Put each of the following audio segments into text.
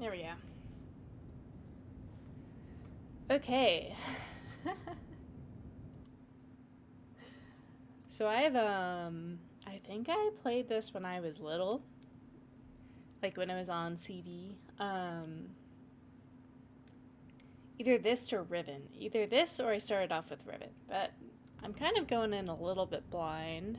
There we go. Okay. So I think I played this when I was little. Like when it was on CD. Either this or Riven. Either this or I started off with Riven. But I'm kind of going in a little bit blind.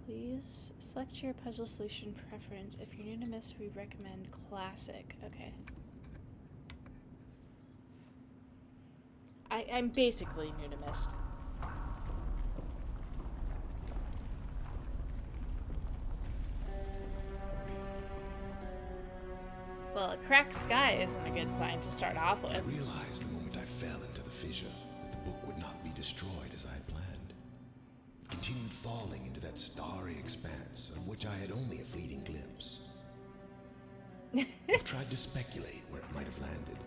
Please select your puzzle solution preference. If you're new to Myst, we recommend Classic. Okay. I'm basically new to Myst. Well, a cracked sky isn't a good sign to start off with. I realized the moment I fell into the fissure that the book would not be destroyed as I had planned. It continued falling into that starry expanse of which I had only a fleeting glimpse. I've tried to speculate where it might have landed,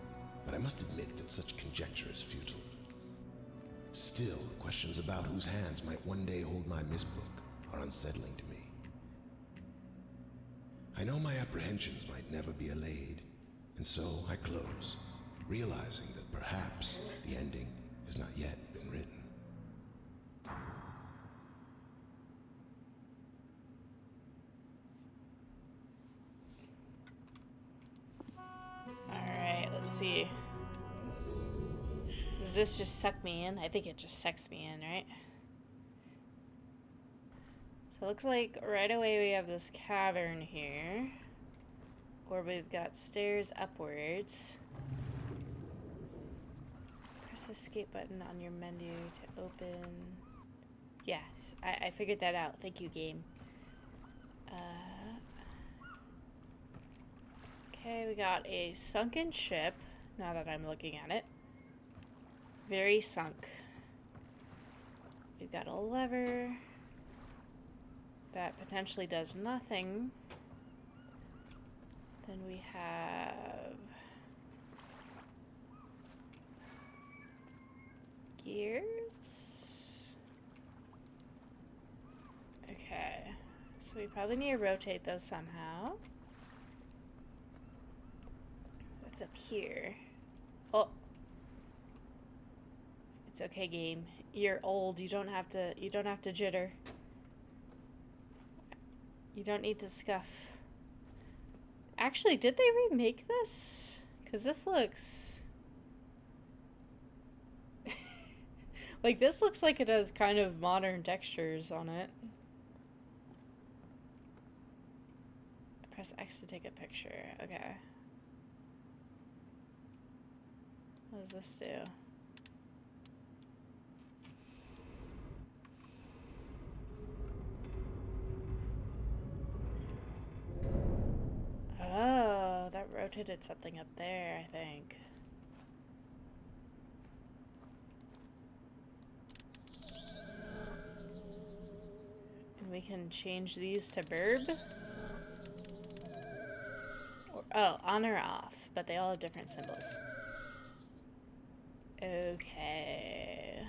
but I must admit that such conjecture is futile. Still, questions about whose hands might one day hold my Myst book are unsettling to me. I know my apprehensions might never be allayed, and so I close, realizing that perhaps the ending has not yet been written. Alright, let's see. Does this just suck me in? I think it just sucks me in, right? So it looks like right away we have this cavern here. Or we've got stairs upwards. Press the escape button on your menu to open. Yes, I figured that out. Thank you, game. Okay, we got a sunken ship, now that I'm looking at it. Very sunk. We've got a lever that potentially does nothing. Then we have gears. Okay, so we probably need to rotate those somehow. What's up here? Oh, it's okay, game. You're old. You don't have to jitter. You don't need to scuff. Actually, did they remake this? Because this looks... like, this looks like it has kind of modern textures on it. Press X to take a picture. Okay. What does this do? Oh, that rotated something up there, I think. And we can change these to burb. Or, oh, on or off, but they all have different symbols. Okay.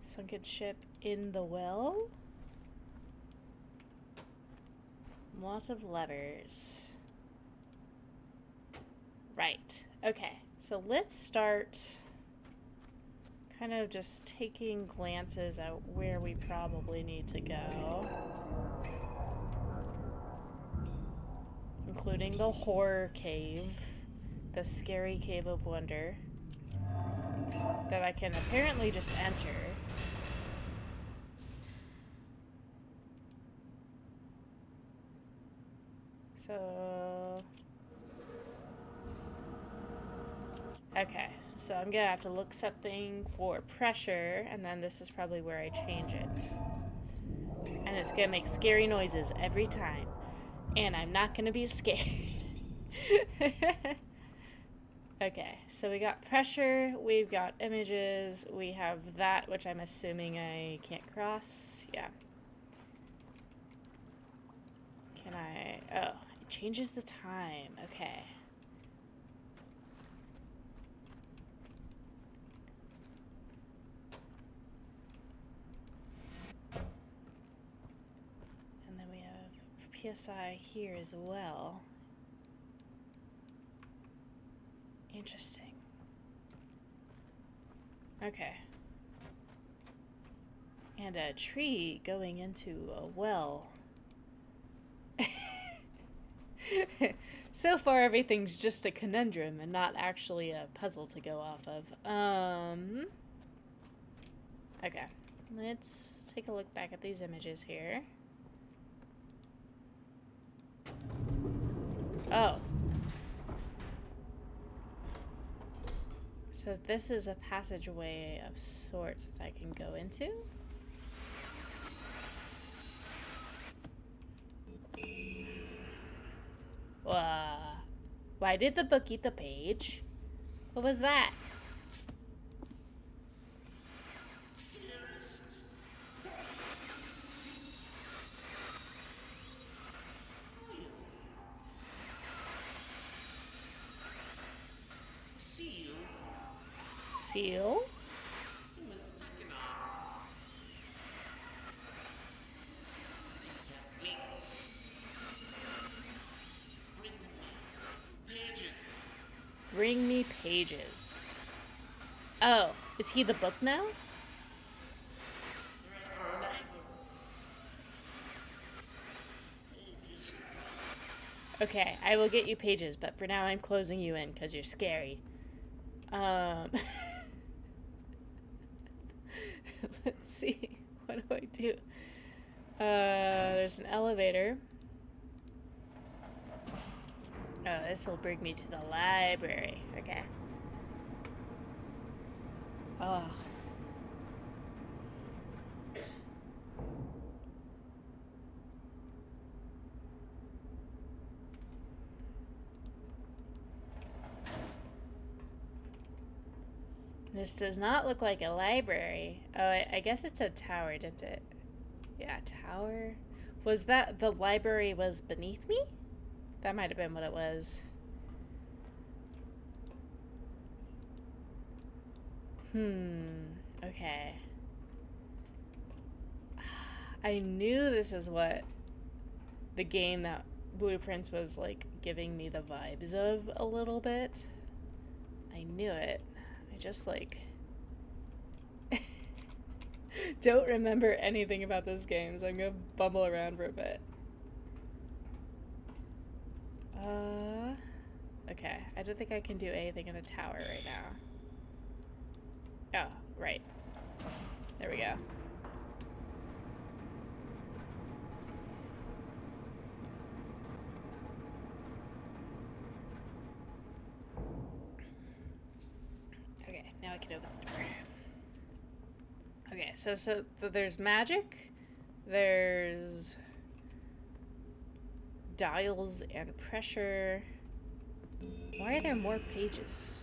Sunken ship in the well. Lots of levers. Right. Okay. So let's start kind of just taking glances at where we probably need to go. Including the horror cave. The scary cave of wonder. That I can apparently just enter. So... okay, so I'm gonna have to look something for pressure, and then this is probably where I change it. And it's gonna make scary noises every time. And I'm not gonna be scared. Okay, so we got pressure, we've got images, we have that, which I'm assuming I can't cross. Yeah. Can I... oh, it changes the time. Okay. PSI here as well. Interesting. Okay. And a tree going into a well. So far, everything's just a conundrum and not actually a puzzle to go off of. Okay. Let's take a look back at these images here. Oh. So this is a passageway of sorts that I can go into? Why did the book eat the page? What was that? Seal? Bring me pages. Oh, is he the book now? Okay, I will get you pages, but for now I'm closing you in because you're scary. Let's see. What do I do? There's an elevator. Oh, this will bring me to the library. Okay. Oh. This does not look like a library. Oh, I guess it's a tower, didn't it? Yeah, tower. Was that the library was beneath me? That might have been what it was. Okay. I knew this is what the game that Blueprints was like giving me the vibes of a little bit. I knew it. I just like don't remember anything about this game, so I'm gonna bumble around for a bit. Okay. I don't think I can do anything in the tower right now. Oh, right. There we go. Okay, now I can open the door. Okay, so there's magic. There's dials and pressure. Why are there more pages?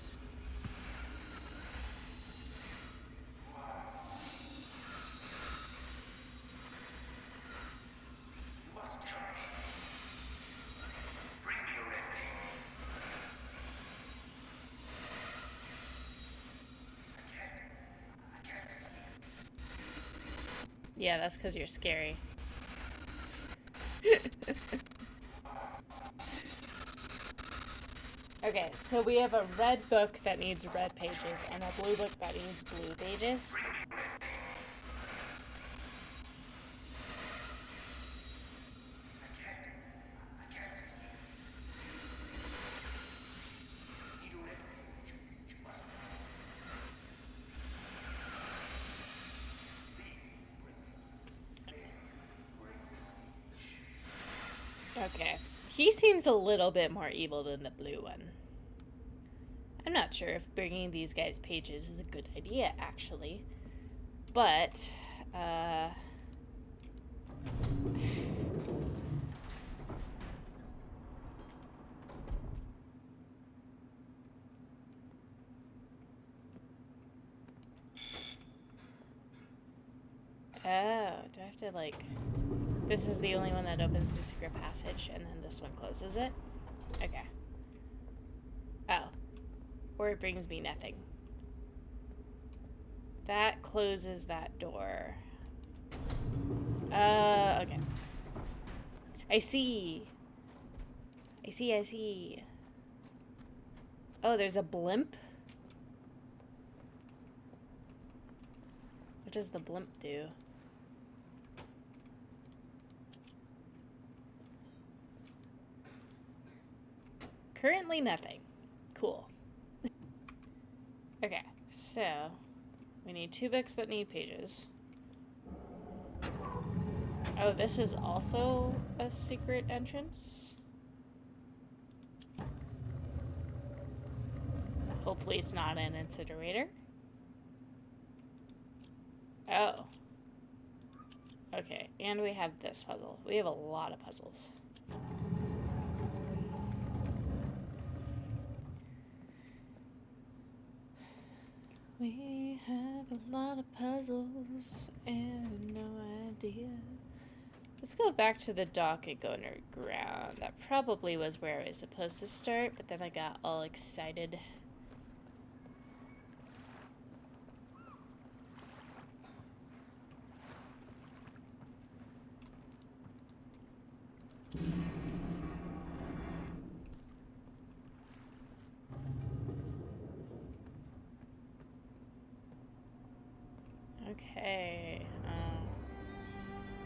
You must help me. Bring me a red page. I can't see. Yeah, that's because you're scary. Okay, so we have a red book that needs red pages and a blue book that needs blue pages. I can't see. Need a red page. You must. Please bring me. Okay. He seems a little bit more evil than the blue one. I'm not sure if bringing these guys pages is a good idea, actually. But, oh, do I have to, like... This is the only one that opens the secret passage, and then this one closes it? Okay. Oh. Or it brings me nothing. That closes that door. Okay. I see. I see, I see. Oh, there's a blimp? What does the blimp do? Currently nothing. Cool. Okay, so we need 2 books that need pages. Oh, this is also a secret entrance? Hopefully it's not an incinerator. Oh. Okay, and we have this puzzle. We have a lot of puzzles. We have a lot of puzzles and no idea. Let's go back to the dock and go underground. That probably was where I was supposed to start, but then I got all excited. Okay.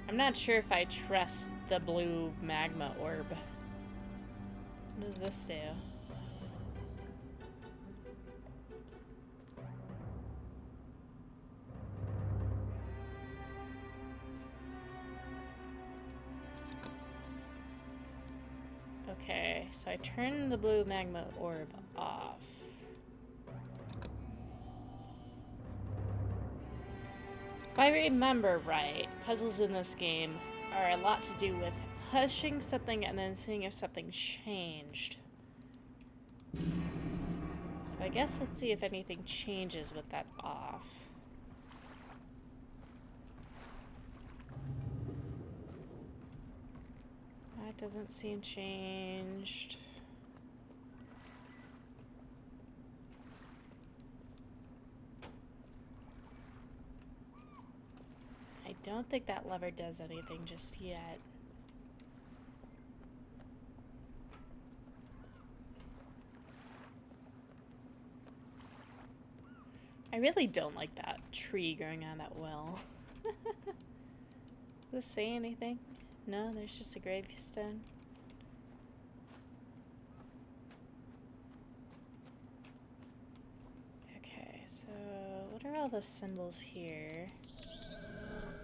I'm not sure if I trust the blue magma orb. What does this do? Okay, so I turn the blue magma orb off. If I remember right, puzzles in this game are a lot to do with pushing something and then seeing if something changed. So I guess let's see if anything changes with that off. That doesn't seem changed. I don't think that lever does anything just yet. I really don't like that tree growing on that well. Does this say anything? No, there's just a gravestone. Okay, so what are all the symbols here?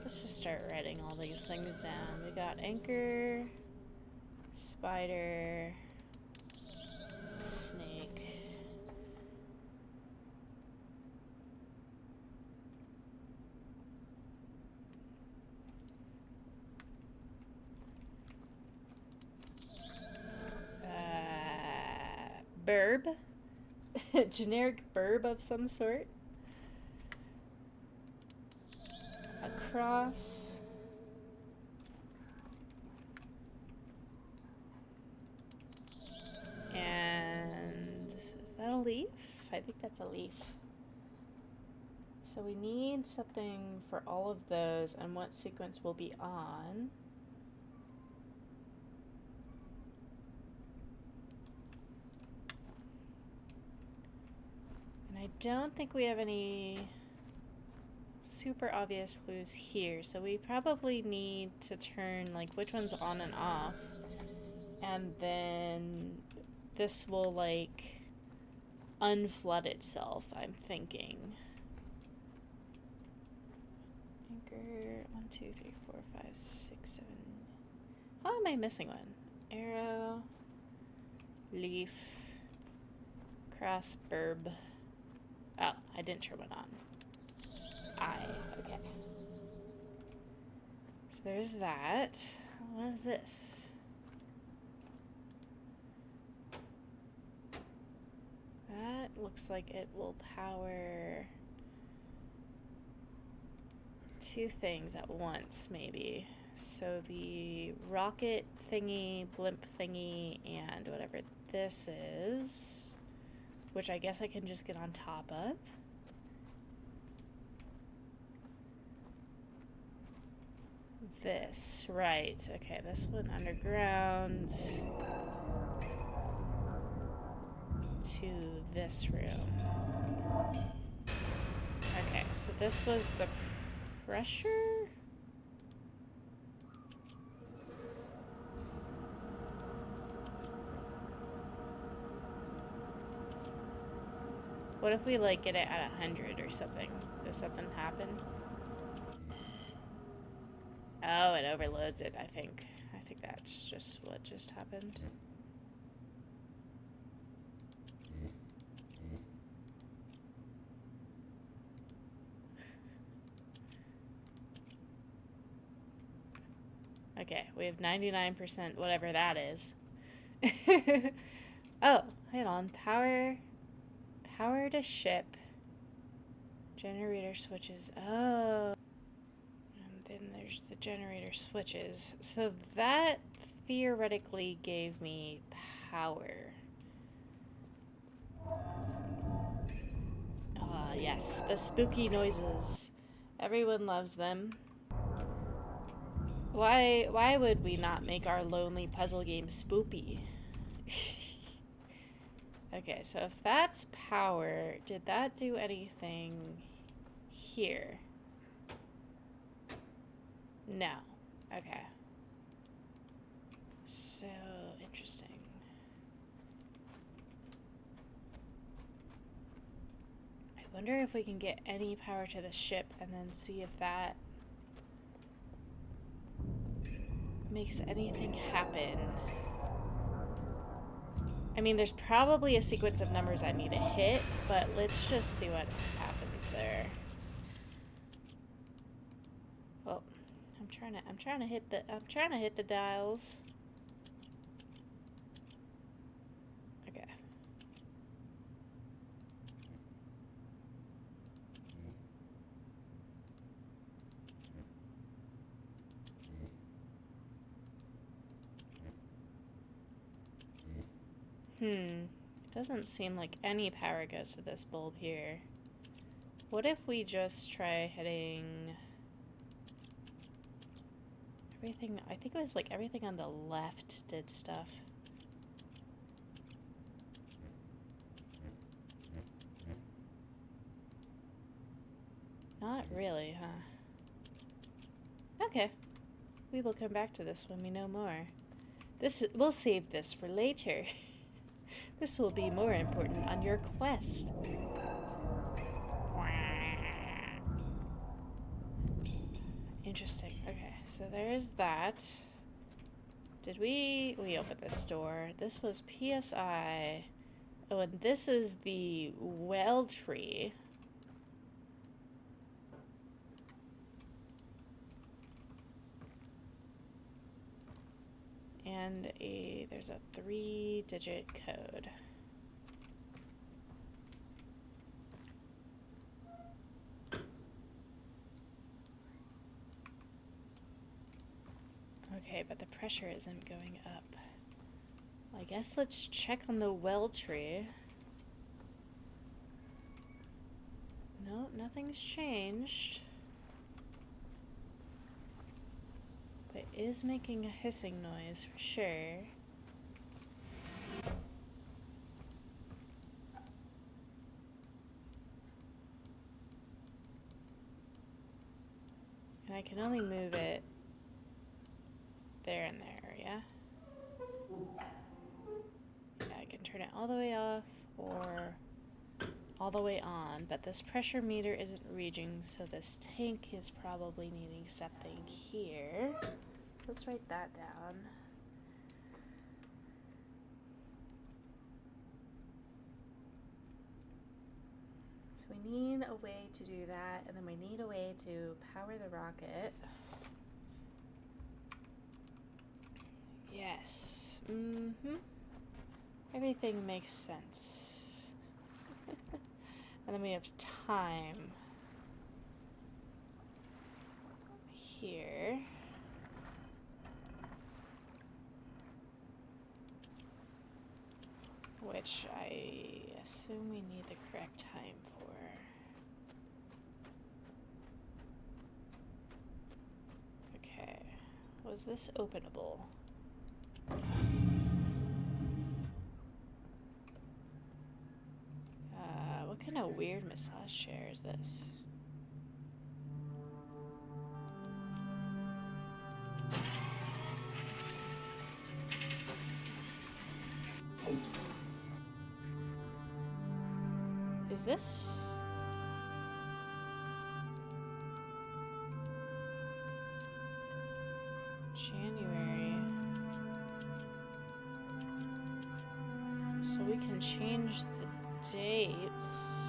Let's just start writing all these things down. We got anchor, spider, snake. Burb? Generic burb of some sort. A cross. And is that a leaf? I think that's a leaf. So we need something for all of those and what sequence will be on. And I don't think we have any super obvious clues here, so we probably need to turn like which one's on and off, and then this will like unflood itself, I'm thinking. Anchor 1, 2, 3, 4, 5, 6, 7. How am I missing one? Arrow, leaf, cross, burb. Oh, I didn't turn one on. Okay. So there's that. What is this? That looks like it will power 2 things at once, maybe. So the rocket thingy, blimp thingy, and whatever this is, which I guess I can just get on top of. this. Right. Okay, this went underground to this room. Okay, so this was the pressure? What if we, like, get it at 100 or something? Does something happen? Oh, it overloads it, I think. I think that's just what just happened. Okay, we have 99%, whatever that is. Oh, hold on. Power to ship. Generator switches. Oh. And then there's the generator switches. So that theoretically gave me power. Ah, yes, the spooky noises. Everyone loves them. Why would we not make our lonely puzzle game spoopy? Okay, so if that's power, did that do anything here? No. Okay. So interesting. I wonder if we can get any power to the ship and then see if that makes anything happen. I mean, there's probably a sequence of numbers I need to hit, but let's just see what happens there. Oh, I'm trying to hit the dials. Okay. Doesn't seem like any power goes to this bulb here. What if we just try hitting everything? I think it was like everything on the left did stuff. Not really, huh? Okay. We will come back to this when we know more. We'll save this for later. This will be more important on your quest. Interesting. Okay, so there's that. Did we opened this door? This was PSI. Oh, and this is the well tree. And there's a 3-digit code. Okay, but the pressure isn't going up. I guess let's check on the well tree. No, nothing's changed. But it is making a hissing noise for sure. And I can only move it there and there, yeah? Yeah, I can turn it all the way off or all the way on, but this pressure meter isn't reading, so this tank is probably needing something here. Let's write that down. So we need a way to do that, and then we need a way to power the rocket. Yes. Everything makes sense. And then we have time here. Which I assume we need the correct time for. Okay. Was this openable? What kind of weird massage chair is this? Is this... January? So we can change the dates.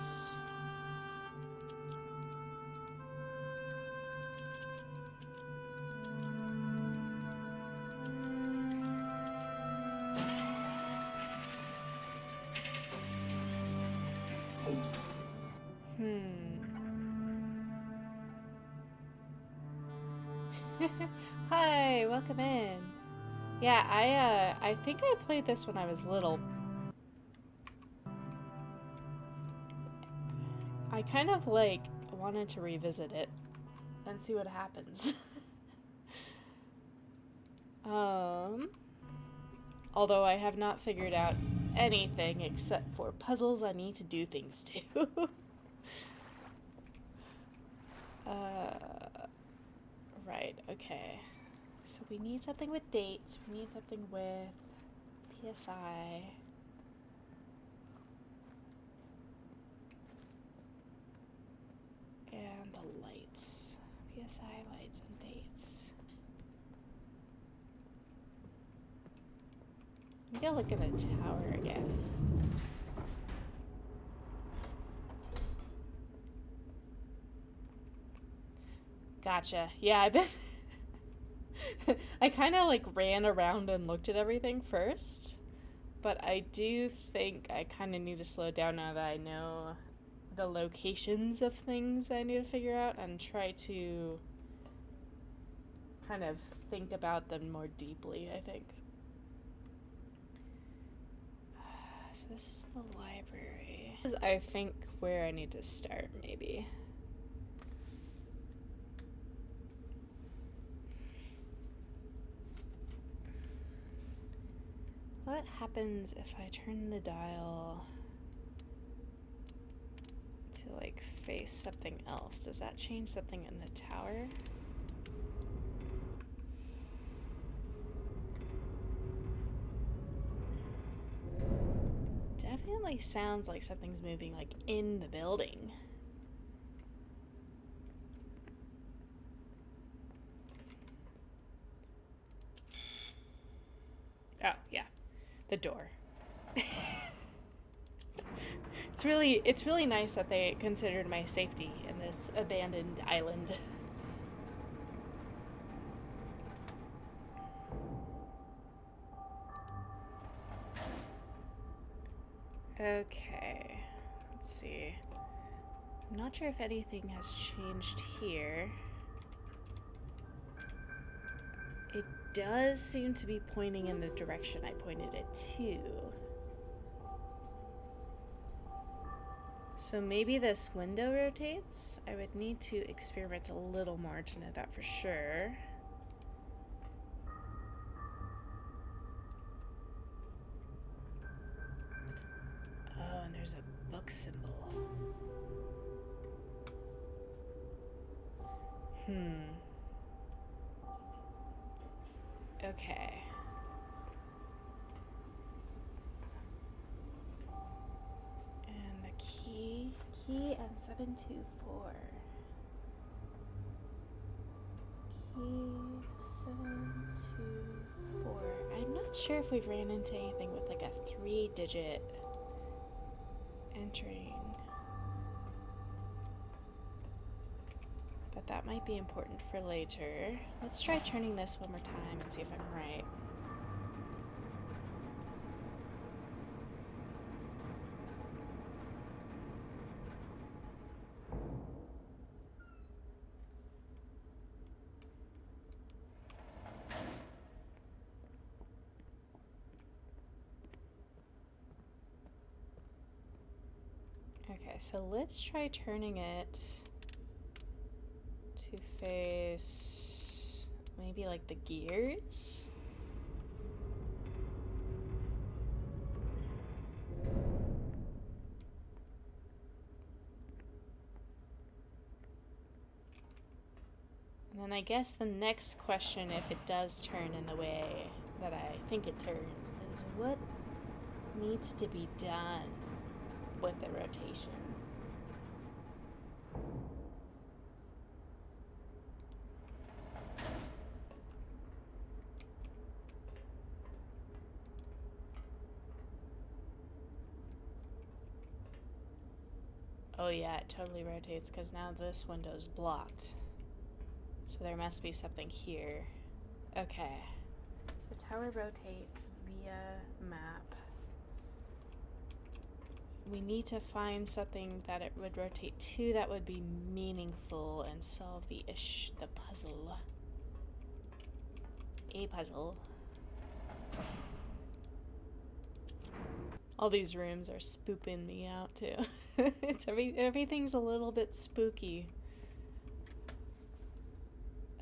Hi, welcome in. Yeah, I think I played this when I was little. I kind of like wanted to revisit it and see what happens. Although I have not figured out anything except for puzzles I need to do things to. Right, okay. So we need something with dates, we need something with PSI. And the lights. PSI, lights, and dates. I'm gonna look at the tower again. Gotcha. Yeah, I've been... I kind of like ran around and looked at everything first. But I do think I kind of need to slow down now that I know the locations of things that I need to figure out and try to kind of think about them more deeply, I think. So this is the library. This is, I think, where I need to start, maybe. What happens if I turn the dial to, like, face something else? Does that change something in the tower? Definitely sounds like something's moving, like, in the building. Oh, yeah. The door. It's really nice that they considered my safety in this abandoned island. Okay, let's see. I'm not sure if anything has changed here. It does seem to be pointing in the direction I pointed it to. So maybe this window rotates? I would need to experiment a little more to know that for sure. Oh, and there's a book symbol. Okay. And the key and 724. Key 724. I'm not sure if we've ran into anything with like a 3-digit entering. But that might be important for later. Let's try turning this one more time and see if I'm right. Okay, so let's try turning it to face... maybe like the gears? And then I guess the next question, if it does turn in the way that I think it turns, is what needs to be done with the rotation? Oh yeah, it totally rotates because now this window's blocked. So there must be something here. Okay. So tower rotates via map. We need to find something that it would rotate to that would be meaningful and solve the puzzle. A puzzle. All these rooms are spooping me out too. Everything's a little bit spooky.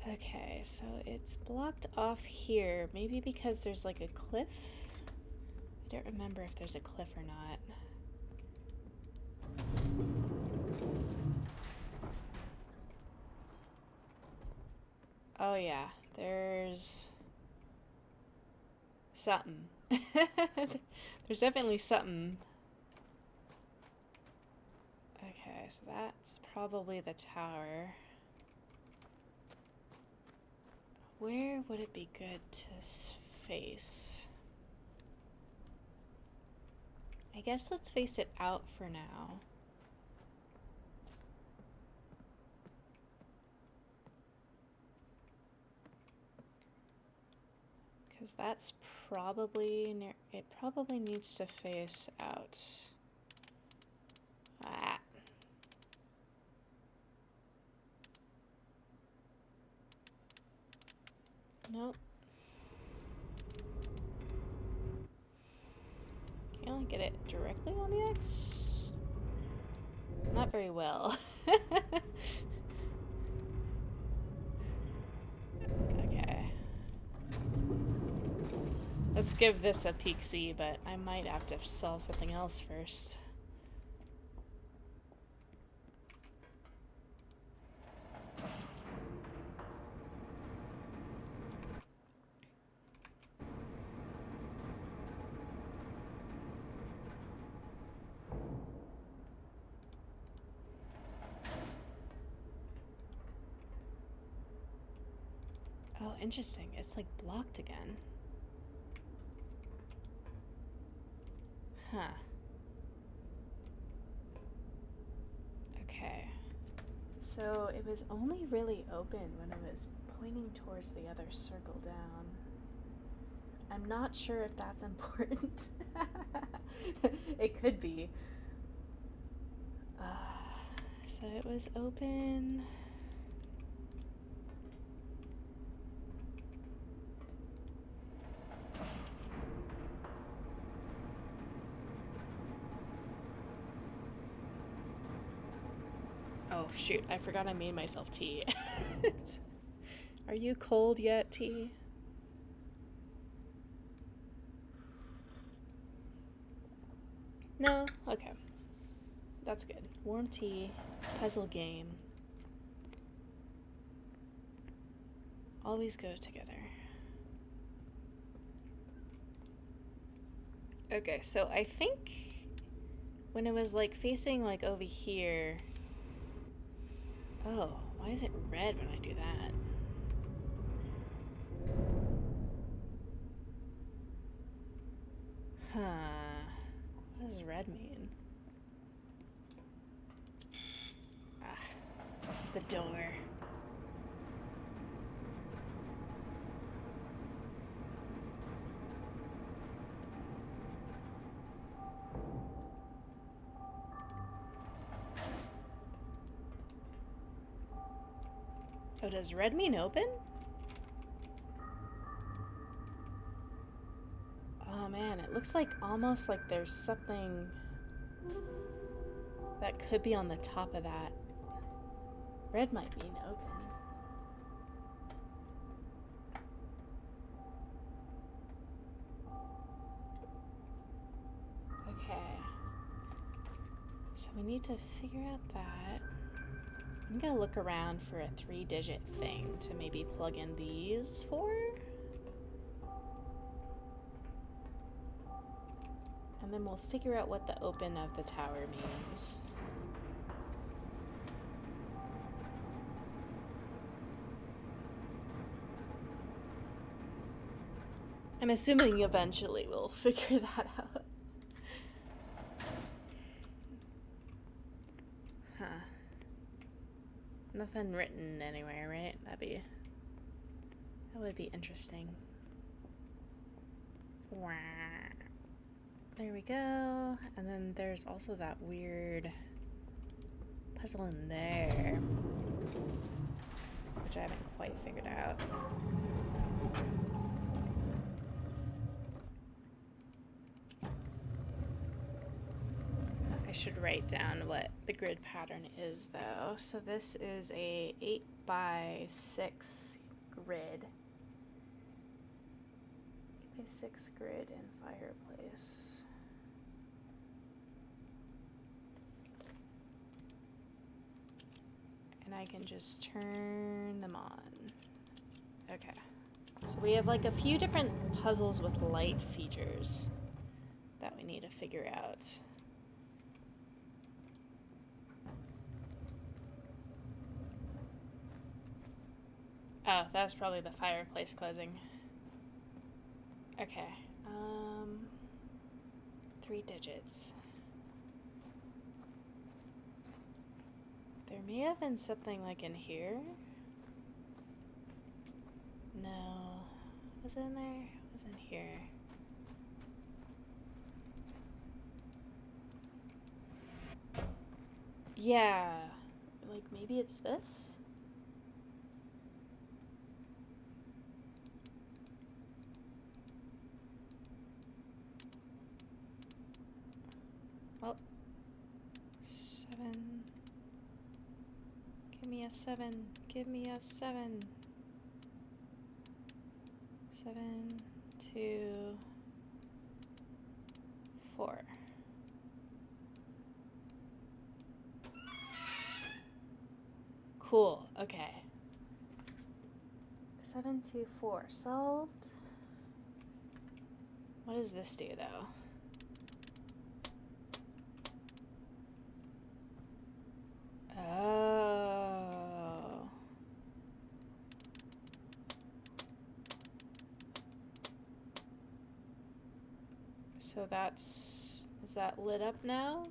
Okay, so it's blocked off here. Maybe because there's like a cliff? I don't remember if there's a cliff or not. Oh yeah, there's something. There's definitely something. Okay, so that's probably the tower. Where would it be good to face? I guess let's face it out for now. Because that's probably near, it probably needs to face out. Ah. Nope. Can I get it directly on the X? Not very well. Okay. Let's give this a peek-see, but I might have to solve something else first. Oh, interesting. It's like blocked again. Huh. Okay. So it was only really open when it was pointing towards the other circle down. I'm not sure if that's important. It could be. So it was open. Oh shoot, I forgot I made myself tea. Are you cold yet, tea? No? Okay. That's good. Warm tea, puzzle game. Always go together. Okay, so I think when it was like facing like over here. Oh, why is it red when I do that? Huh. What does red mean? Ah, the door. Oh, does red mean open? Oh man, it looks like almost like there's something that could be on the top of that. Red might mean open. So we need to figure out that. I'm gonna look around for a 3-digit thing to maybe plug in these for. And then we'll figure out what the open of the tower means. I'm assuming eventually we'll figure that out. Huh. Nothing written anywhere, right? That would be interesting. There we go. And then there's also that weird puzzle in there, which I haven't quite figured out. I should write down what the grid pattern is, though. So this is a 8x6 grid. 8x6 grid in fireplace. And I can just turn them on. Okay. So we have like a few different puzzles with light features that we need to figure out. Oh, that was probably the fireplace closing. Okay. 3 digits. There may have been something like in here. No. Was it in there? It was in here. Yeah. Like maybe it's this? Oh. 7. Give me a 7. Give me a 7. 7, 2, 4. Cool. Okay. 7, 2, 4. Solved. What does this do, though? Oh. So that's... Is that lit up now?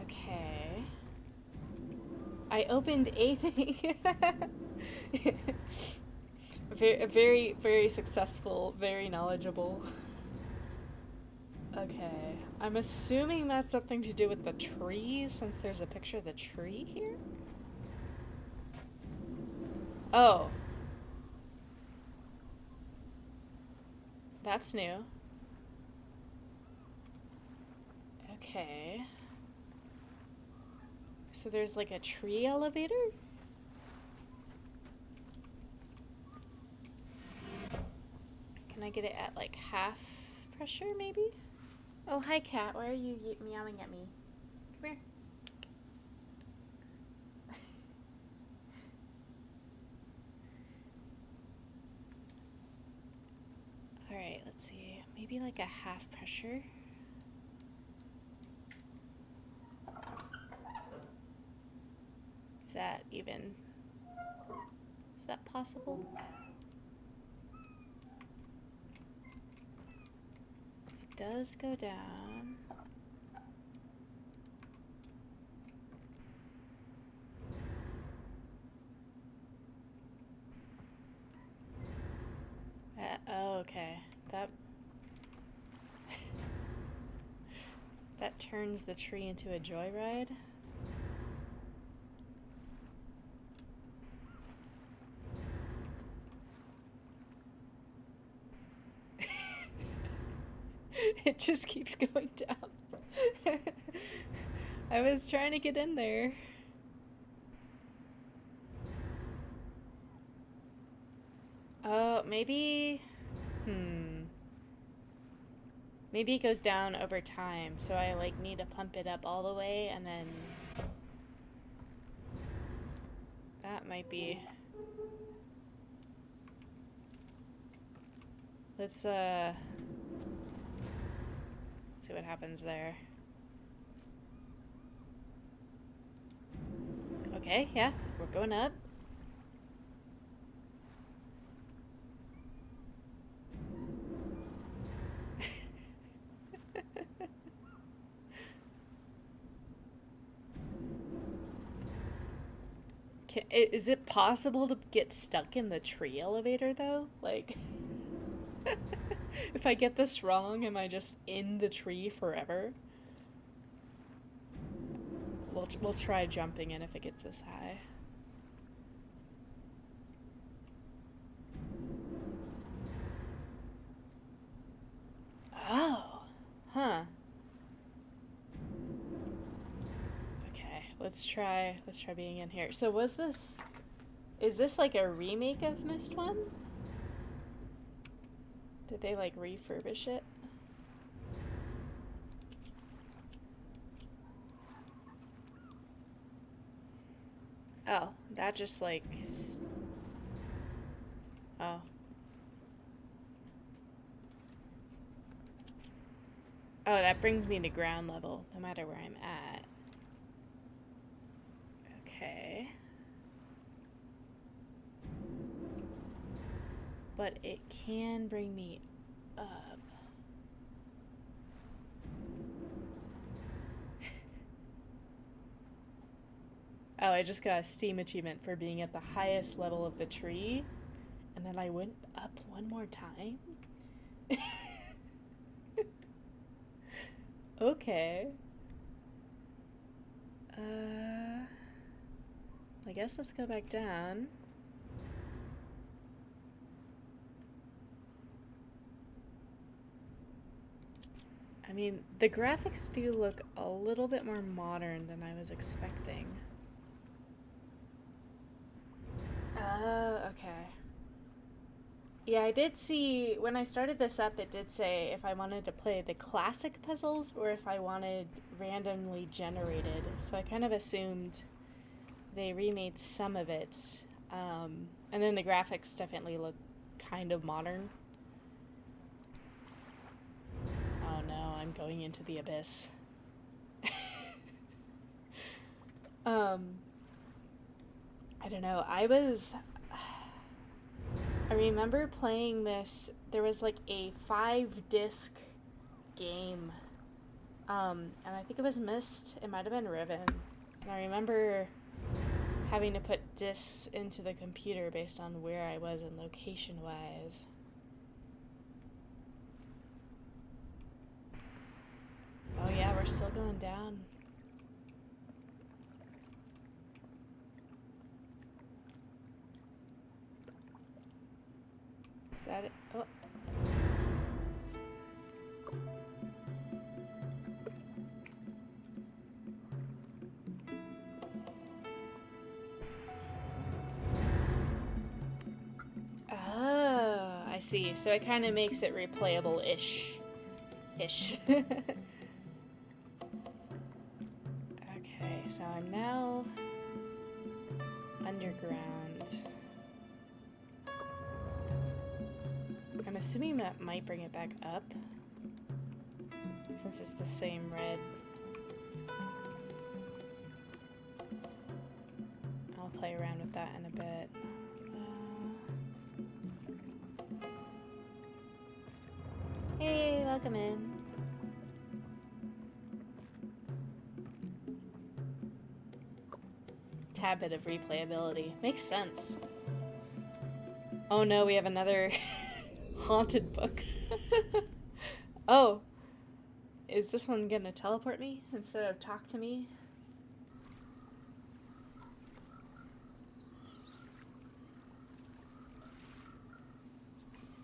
Okay. I opened a thing. Very, very successful, very knowledgeable. Okay. I'm assuming that's something to do with the tree, since there's a picture of the tree here? Oh. That's new. Okay. So there's like a tree elevator? Can I get it at like half pressure, maybe? Oh, hi, cat. Why are you meowing at me? Come here. Alright, let's see. Maybe like a half pressure. Is that even... Is that possible? It does go down. Oh, okay. That turns the tree into a joyride. It just keeps going down. I was trying to get in there. Oh, maybe... Maybe it goes down over time, so I, like, need to pump it up all the way, and then... That might be... Let's see what happens there. Okay, yeah, we're going up. Is it possible to get stuck in the tree elevator, though? Like, if I get this wrong, am I just in the tree forever? We'll try jumping in if it gets this high. Oh, huh. Okay, let's try being in here. So is this like a remake of Myst 1? Did they like refurbish it? Oh, that just like... Oh. Oh, that brings me to ground level, no matter where I'm at. Okay. But it can bring me up. Oh, I just got a Steam achievement for being at the highest level of the tree, and then I went up one more time? Okay. I guess let's go back down. I mean, the graphics do look a little bit more modern than I was expecting. Okay. Yeah, I did see, when I started this up, it did say if I wanted to play the classic puzzles or if I wanted randomly generated. So I kind of assumed they remade some of it. And then the graphics definitely look kind of modern. Oh no, I'm going into the abyss. I don't know. I remember playing this. There was like a 5-disc game. And I think it was Myst. It might have been Riven. And I remember having to put discs into the computer based on where I was in location wise. Oh yeah, we're still going down. Is that it? Oh. Oh, I see. So it kind of makes it replayable-ish. Okay, so I'm now underground. I'm assuming that might bring it back up, since it's the same red. I'll play around with that in a bit. Hey, welcome in. Tad bit of replayability. Makes sense. Oh no, we have another haunted book. Oh. Is this one gonna teleport me instead of talk to me?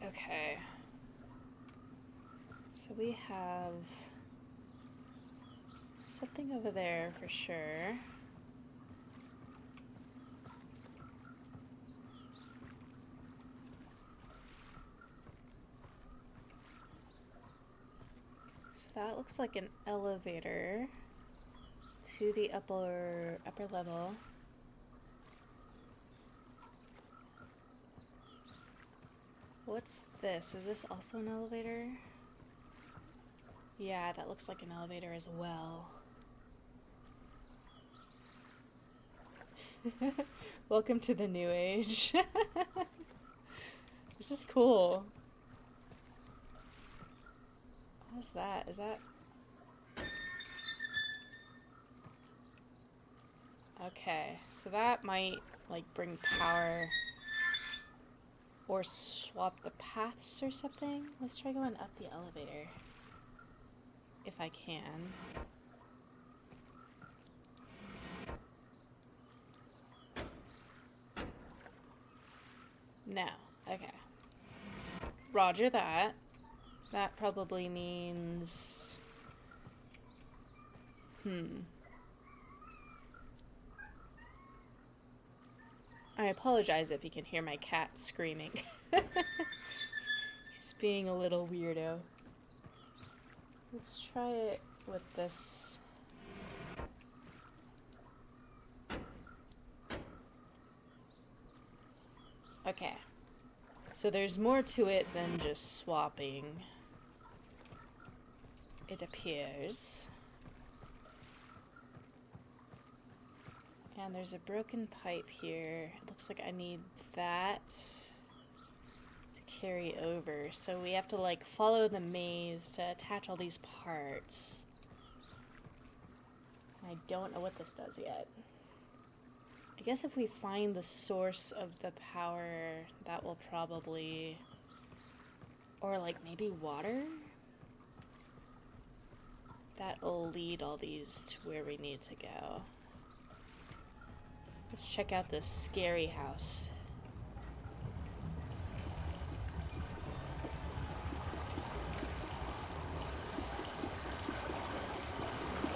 Okay. So we have something over there for sure. So that looks like an elevator to the upper level. What's this? Is this also an elevator? Yeah, that looks like an elevator as well. Welcome to the new age. This is cool. What's that? Is that... Okay, so that might, like, bring power or swap the paths or something. Let's try going up the elevator. If I can. No. Okay. Roger that. That probably means... I apologize if you can hear my cat screaming. He's being a little weirdo. Let's try it with this. Okay. So there's more to it than just swapping. It appears. And there's a broken pipe here. It looks like I need that to carry over. So we have to like follow the maze to attach all these parts. I don't know what this does yet. I guess if we find the source of the power, that will probably... Or like maybe water? That'll lead all these to where we need to go. Let's check out this scary house.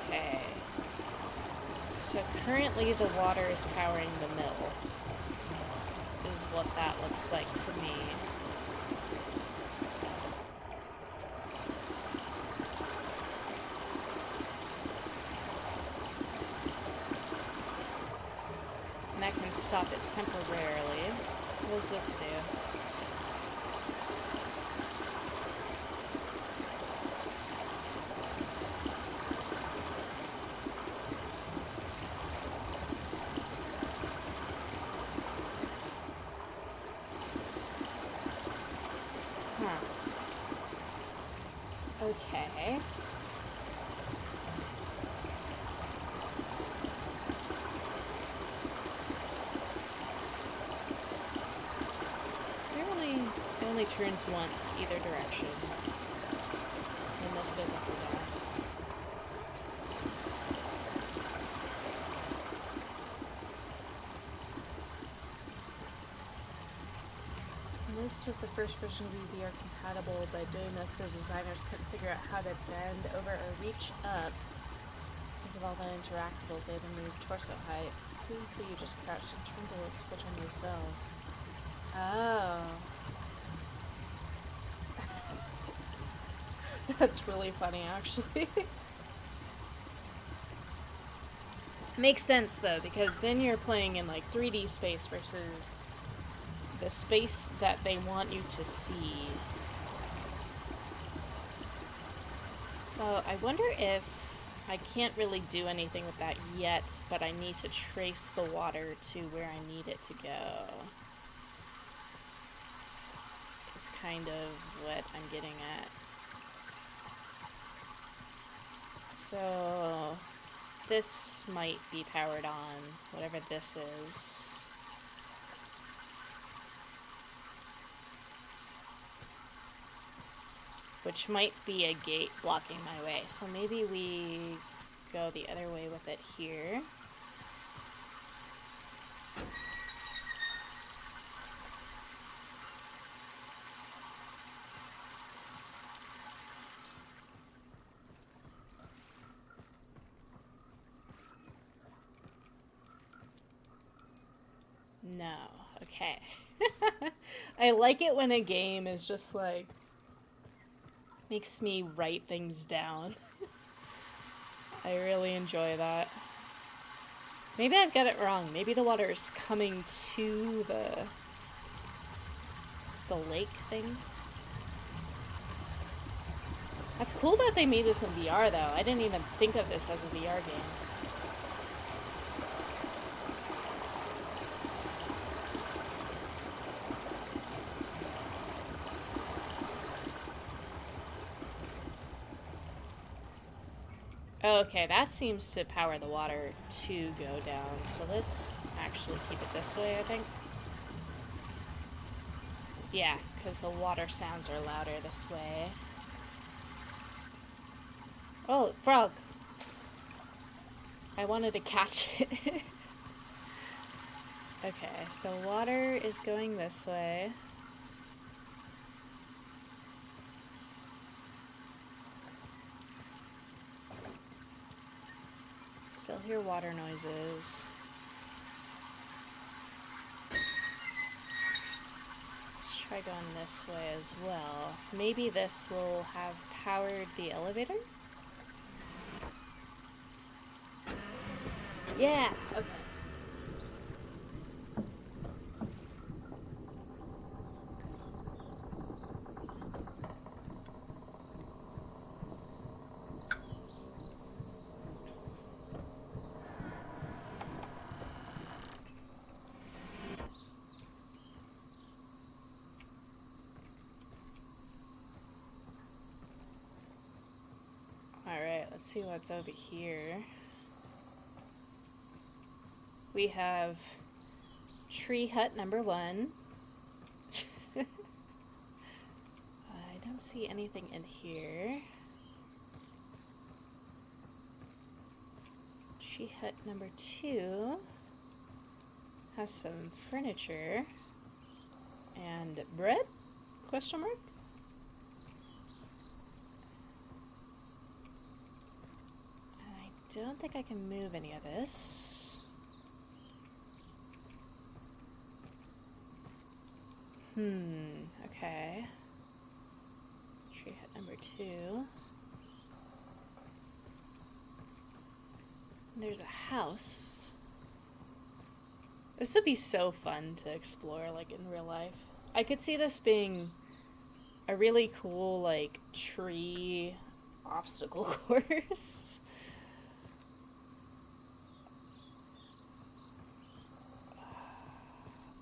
Okay. So currently the water is powering the mill. Is what that looks like to me. And that can stop it temporarily. What does this do? Okay. So it only turns once either direction. And this goes up or down. This was the first version to be VR compatible. By doing this, the designers couldn't figure out how to bend over or reach up because of all the interactables. They had to move torso height. Previously, you just crouched and turned to switch on those valves. Oh. That's really funny, actually. Makes sense, though, because then you're playing in, like, 3D space versus... the space that they want you to see. So I wonder if I can't really do anything with that yet, but I need to trace the water to where I need it to go. Is kind of what I'm getting at. So this might be powered on, whatever this is. Which might be a gate blocking my way. So maybe we go the other way with it here. Okay. I like it when a game is just like makes me write things down. I really enjoy that. Maybe I've got it wrong. Maybe the water is coming to the lake thing. That's cool that they made this in VR though. I didn't even think of this as a VR game. Okay, that seems to power the water to go down. So let's actually keep it this way, I think. Yeah, because the water sounds are louder this way. Oh, frog! I wanted to catch it. Okay, so water is going this way. Still hear water noises. Let's try going this way as well. Maybe this will have powered the elevator? Yeah! Okay. Alright, let's see what's over here. We have tree hut number 1. I don't see anything in here. Tree hut number 2 has some furniture and bread? Question mark? I don't think I can move any of this. Okay. Tree hut number 2. There's a house. This would be so fun to explore, like, in real life. I could see this being a really cool, like, tree obstacle course.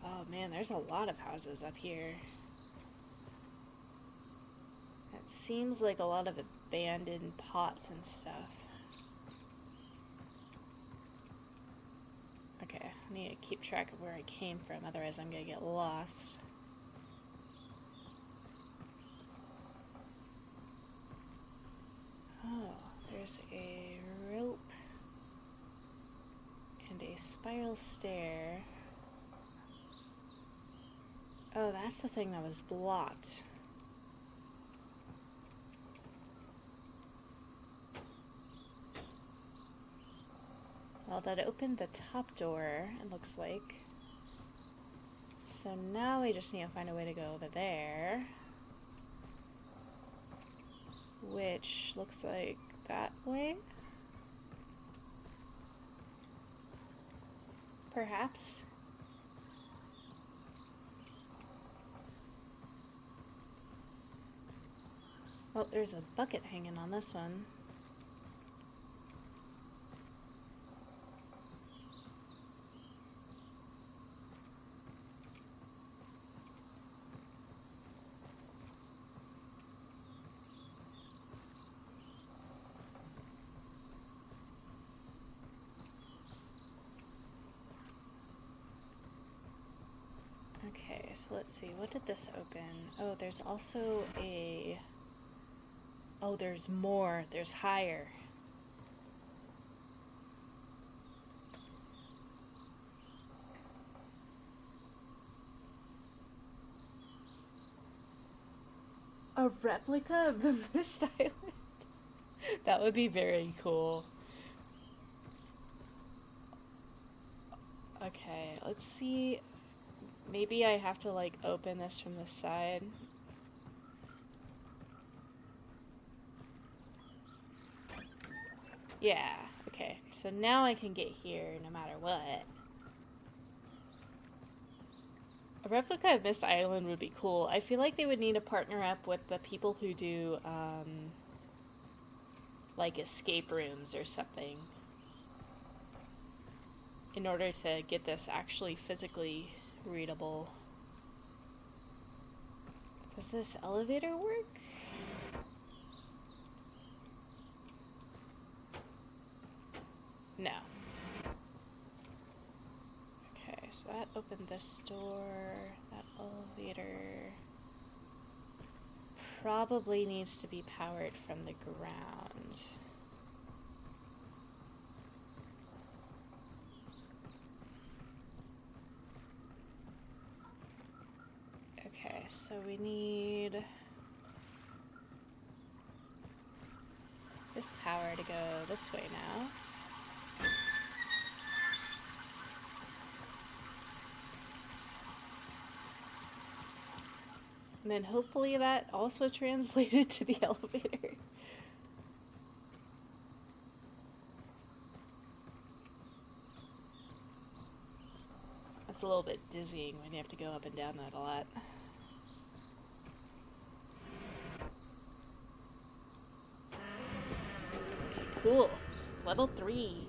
Oh man, there's a lot of houses up here. It seems like a lot of abandoned pots and stuff. Okay, I need to keep track of where I came from, otherwise I'm gonna get lost. Oh, there's a rope and a spiral stair. Oh, that's the thing that was blocked. Well, that opened the top door, it looks like. So now we just need to find a way to go over there. Which looks like that way? Perhaps? Well, there's a bucket hanging on this one. Okay, so let's see, what did this open? Oh, there's also a... Oh, there's more. There's higher. A replica of the Myst Island? That would be very cool. Okay, let's see. Maybe I have to, like, open this from the side. Yeah, okay. So now I can get here no matter what. A replica of Myst Island would be cool. I feel like they would need to partner up with the people who do, like, escape rooms or something in order to get this actually physically readable. Does this elevator work? No. Okay, so that opened this door. That elevator probably needs to be powered from the ground. Okay, so we need this power to go this way now. And then hopefully that also translated to the elevator. That's a little bit dizzying when you have to go up and down that a lot. Okay, cool. Level 3.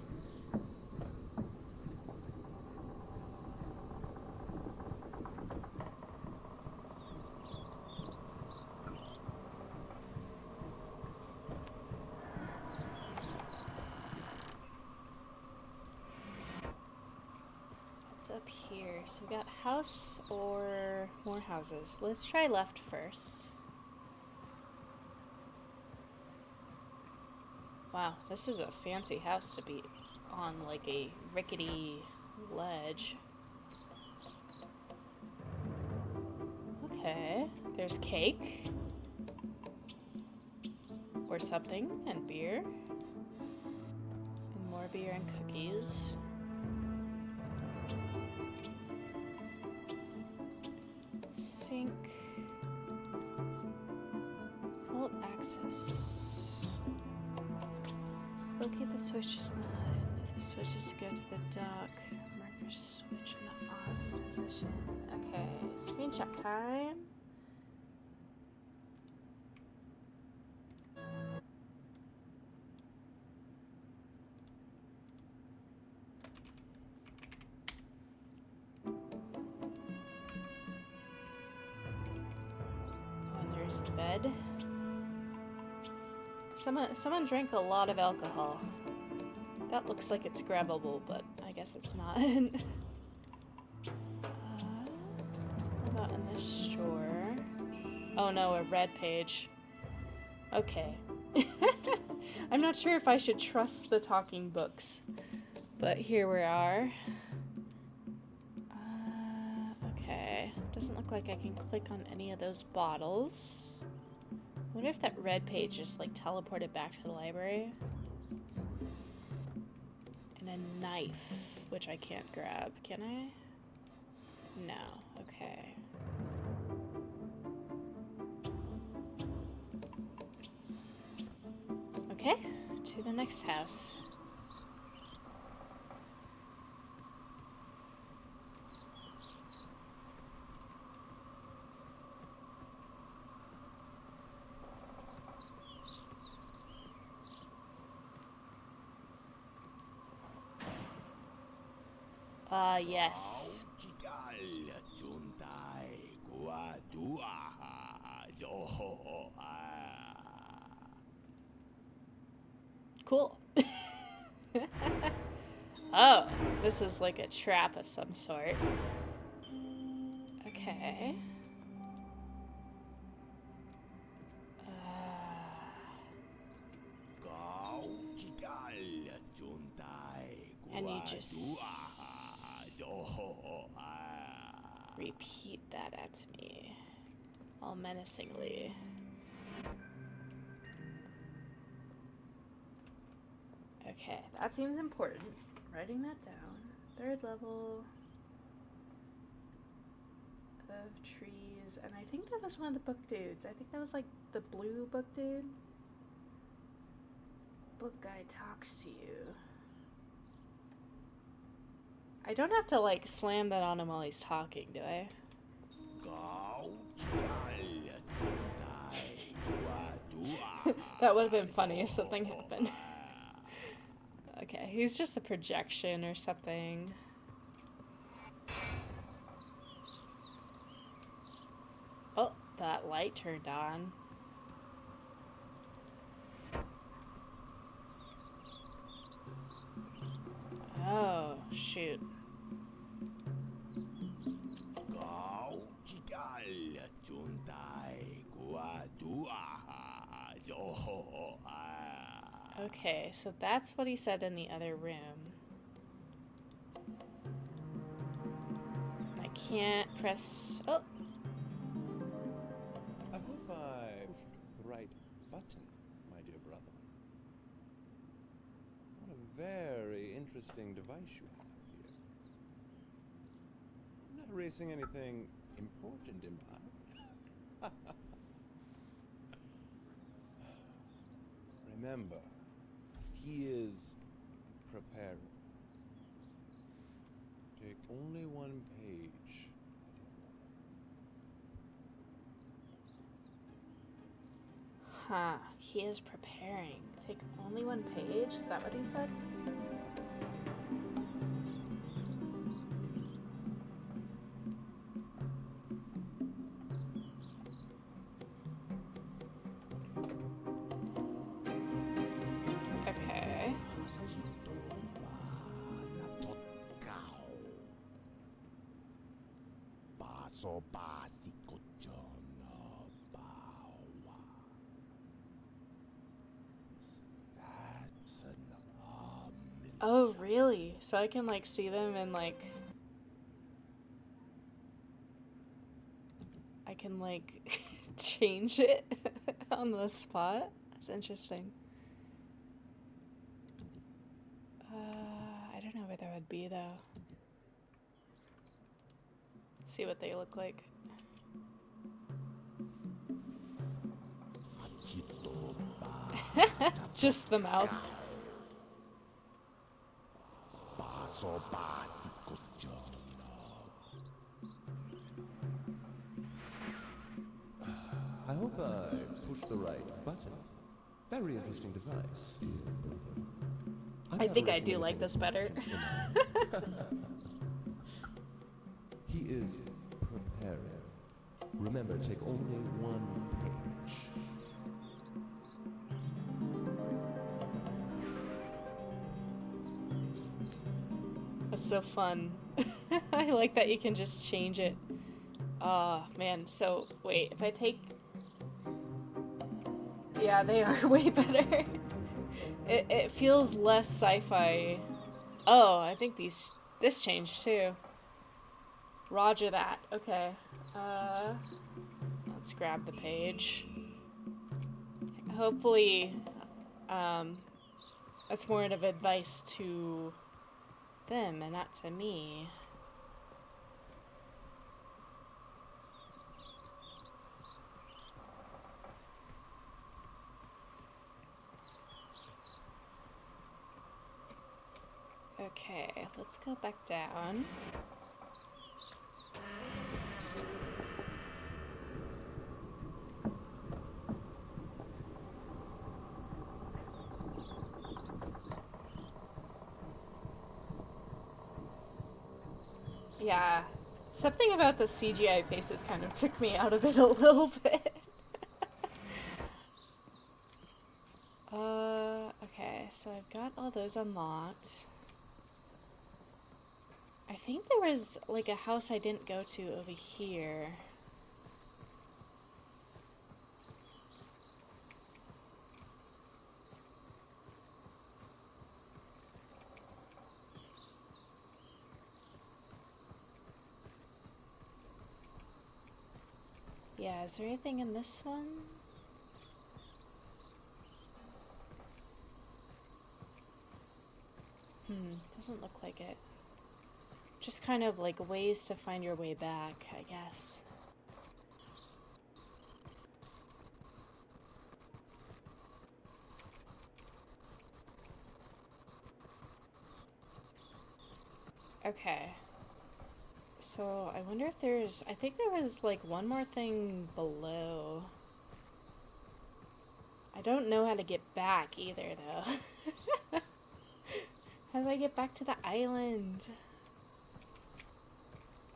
What's up here? So we got house or more houses. Let's try left first. Wow, this is a fancy house to be on, like a rickety ledge. Okay, there's cake. Or something, and beer. And more beer and cookies. Sink. Vault access. Locate the switches on the line. If the switches to go to the dock, marker switch in the off position. Okay, screenshot time. And there's a bed. Someone drank a lot of alcohol. That looks like it's grabbable, but I guess it's not. What about in this drawer? Oh no, a red page. Okay. I'm not sure if I should trust the talking books, but here we are. Okay. Doesn't look like I can click on any of those bottles. I wonder if that red page just like teleported back to the library. And a knife, which I can't grab. Can I? No. Okay. Okay, to the next house. Yes. Cool. Oh, this is like a trap of some sort. Okay. And you just repeat that at me, all menacingly. Okay, that seems important. Writing that down. Third level. of trees, and I think that was one of the book dudes. I think that was like the blue book dude. Book guy talks to you. I don't have to like slam that on him while he's talking, do I? That would have been funny if something happened. Okay, he's just a projection or something. Oh, that light turned on. Oh, shoot. Okay, so that's what he said in the other room. I can't press... Oh! I hope I pushed the right button, my dear brother. What a very interesting device you have here. I'm not erasing anything important, am I? Remember, he is preparing. Take only one page, my dear brother. Huh, he is preparing. Take only one page? Is that what he said? Okay. Oh, really? So I can, like, see them and, like... I can, like, change it on the spot? That's interesting. I don't know where that would be, though. Let's see what they look like. Just the mouth. I hope I pushed the right button. Very interesting device. I think I do like this better. He is preparing. Remember, take only one page. That's so fun. I like that you can just change it. Oh, man. So, wait, if I take... Yeah, they are way better. It feels less sci-fi. Oh, I think this changed too. Roger that. Okay. Let's grab the page. Hopefully, that's more of advice to them and not to me. Okay, let's go back down. Yeah, something about the CGI faces kind of took me out of it a little bit. Okay, so I've got all those unlocked. I think there was like a house I didn't go to over here. Yeah, is there anything in this one? Doesn't look like it. Just kind of like ways to find your way back, I guess. Okay. So I wonder if there's, I think there was like one more thing below. I don't know how to get back either though. How do I get back to the island?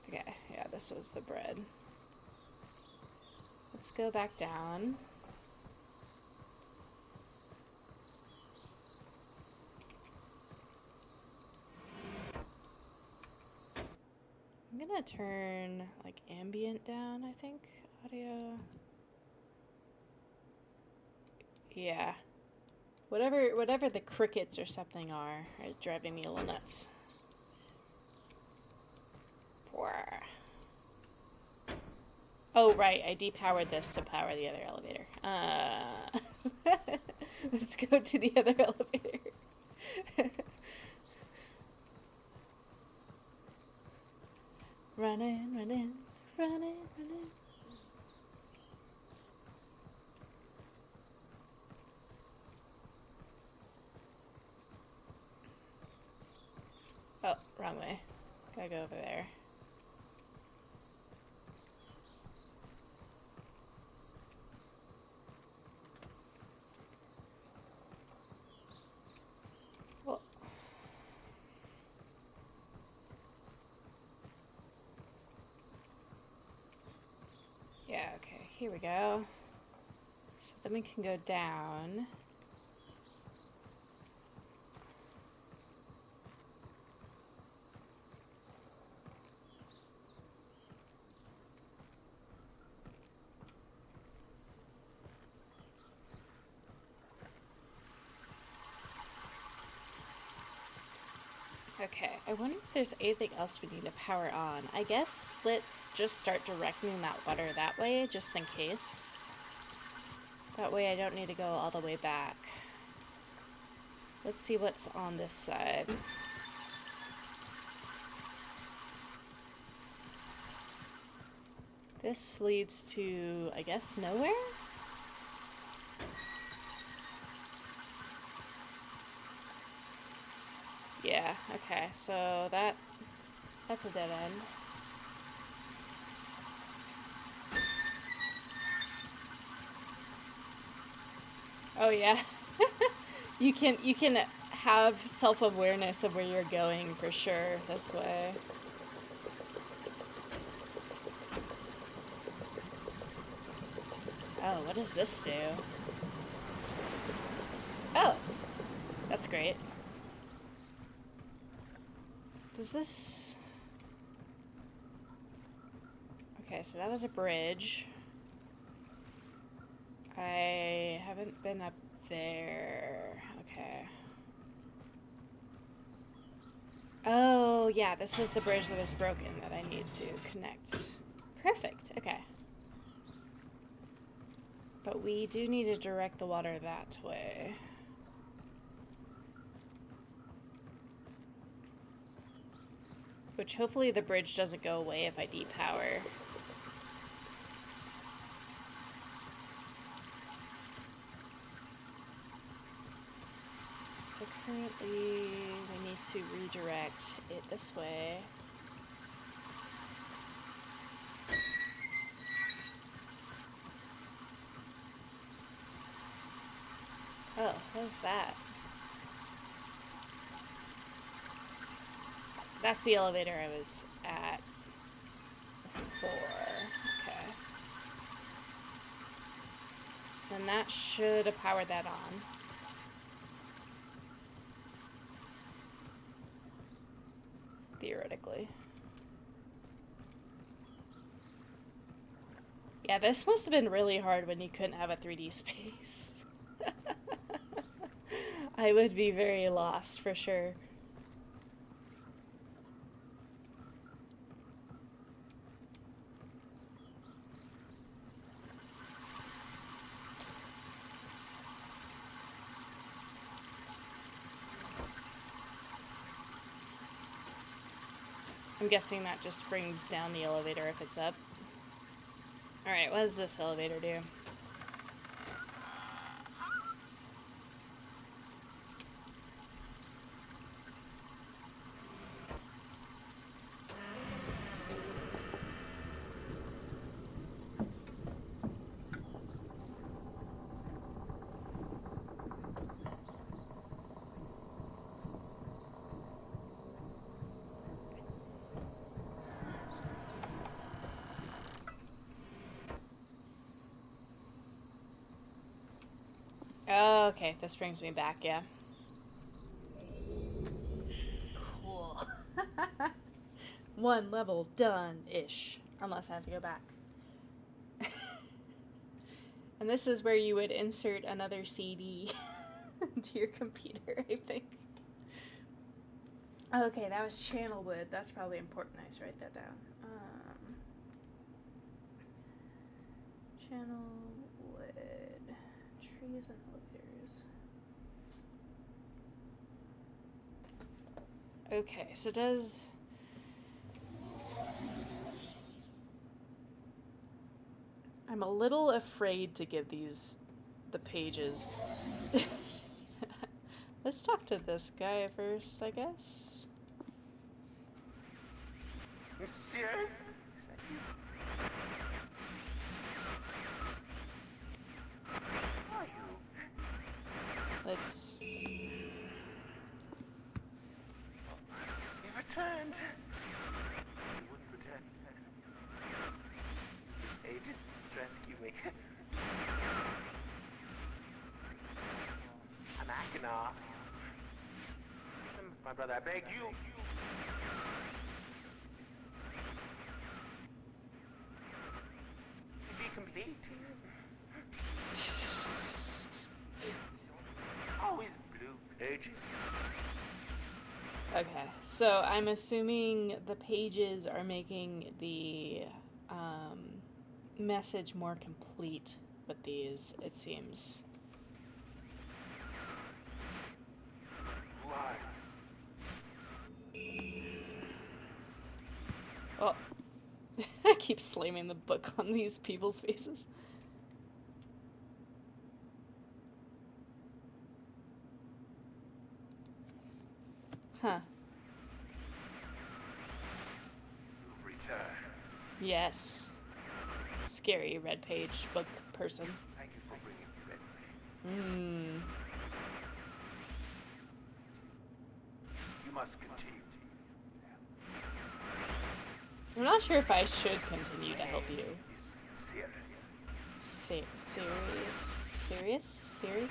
Okay, yeah, this was the bread. Let's go back down. I'm gonna turn like ambient down, I think. Audio. Yeah. Whatever the crickets or something are driving me a little nuts. Poor. Oh, right, I depowered this to power the other elevator. Let's go to the other elevator. Running, running, running, running. Oh, wrong way. Gotta go over there. Well, yeah, okay, here we go. So then we can go down. Okay, I wonder if there's anything else we need to power on. I guess let's just start directing that water that way, just in case. That way I don't need to go all the way back. Let's see what's on this side. This leads to, I guess, nowhere? Yeah, okay, so that's a dead end. Oh yeah. You can have self-awareness of where you're going for sure this way. Oh, what does this do? Oh, that's great. Does this... Okay, so that was a bridge. I haven't been up there. Okay. Oh, yeah, this was the bridge that was broken that I need to connect. Perfect, okay. But we do need to direct the water that way. Which hopefully the bridge doesn't go away if I depower. So currently we need to redirect it this way. Oh, what is that? That's the elevator I was at before. Okay. Then that should have powered that on. Theoretically. Yeah, this must have been really hard when you couldn't have a 3D space. I would be very lost for sure. I'm guessing that just brings down the elevator if it's up. Alright, what does this elevator do? Oh, okay, this brings me back, yeah. Cool. One level done-ish. Unless I have to go back. And this is where you would insert another CD into your computer, I think. Okay, that was channel wood. That's probably important. I should write that down. Channel wood. Trees and elevators. Okay, so does... I'm a little afraid to give these the pages. Let's talk to this guy first, I guess. Monsieur? Are you? Let's... You've returned. You wouldn't return. Ages to rescue me. I'm Akinar. My brother, I beg you. To be complete. Always blue pages. Okay, so I'm assuming the pages are making the message more complete with these, it seems. Why? Oh, I keep slamming the book on these people's faces. Huh. Return. Yes. Scary red page book person. Thank you for bringing me red. You must continue. I'm not sure if I should continue to help you. Is serious. Serious? Siri?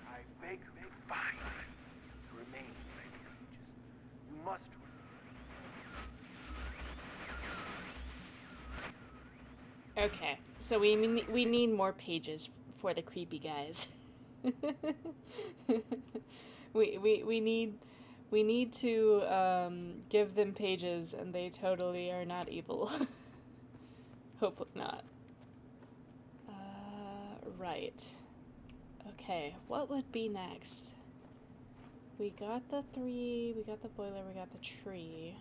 I beg you, fine. Remain like creatures. You must. Okay, so we need more pages for the creepy guys. we need to give them pages, and they totally are not evil. Hopefully not. Right. Okay, what would be next? We got the 3, we got the boiler, we got the tree.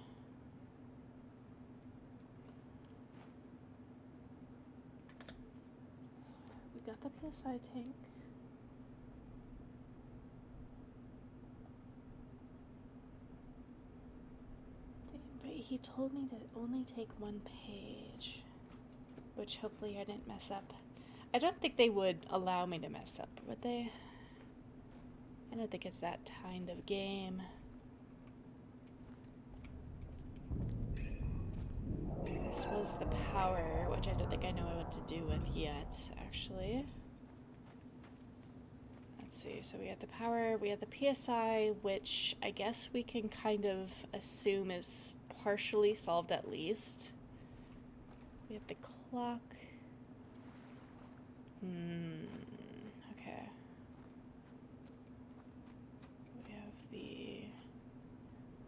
We got the PSI tank. Damn, but he told me to only take 1 page. Which hopefully I didn't mess up. I don't think they would allow me to mess up, would they? I don't think it's that kind of game. This was the power, which I don't think I know what to do with yet, actually. Let's see, so we had the power, we had the PSI, which I guess we can kind of assume is partially solved at least. We have the clock. Okay. We have the...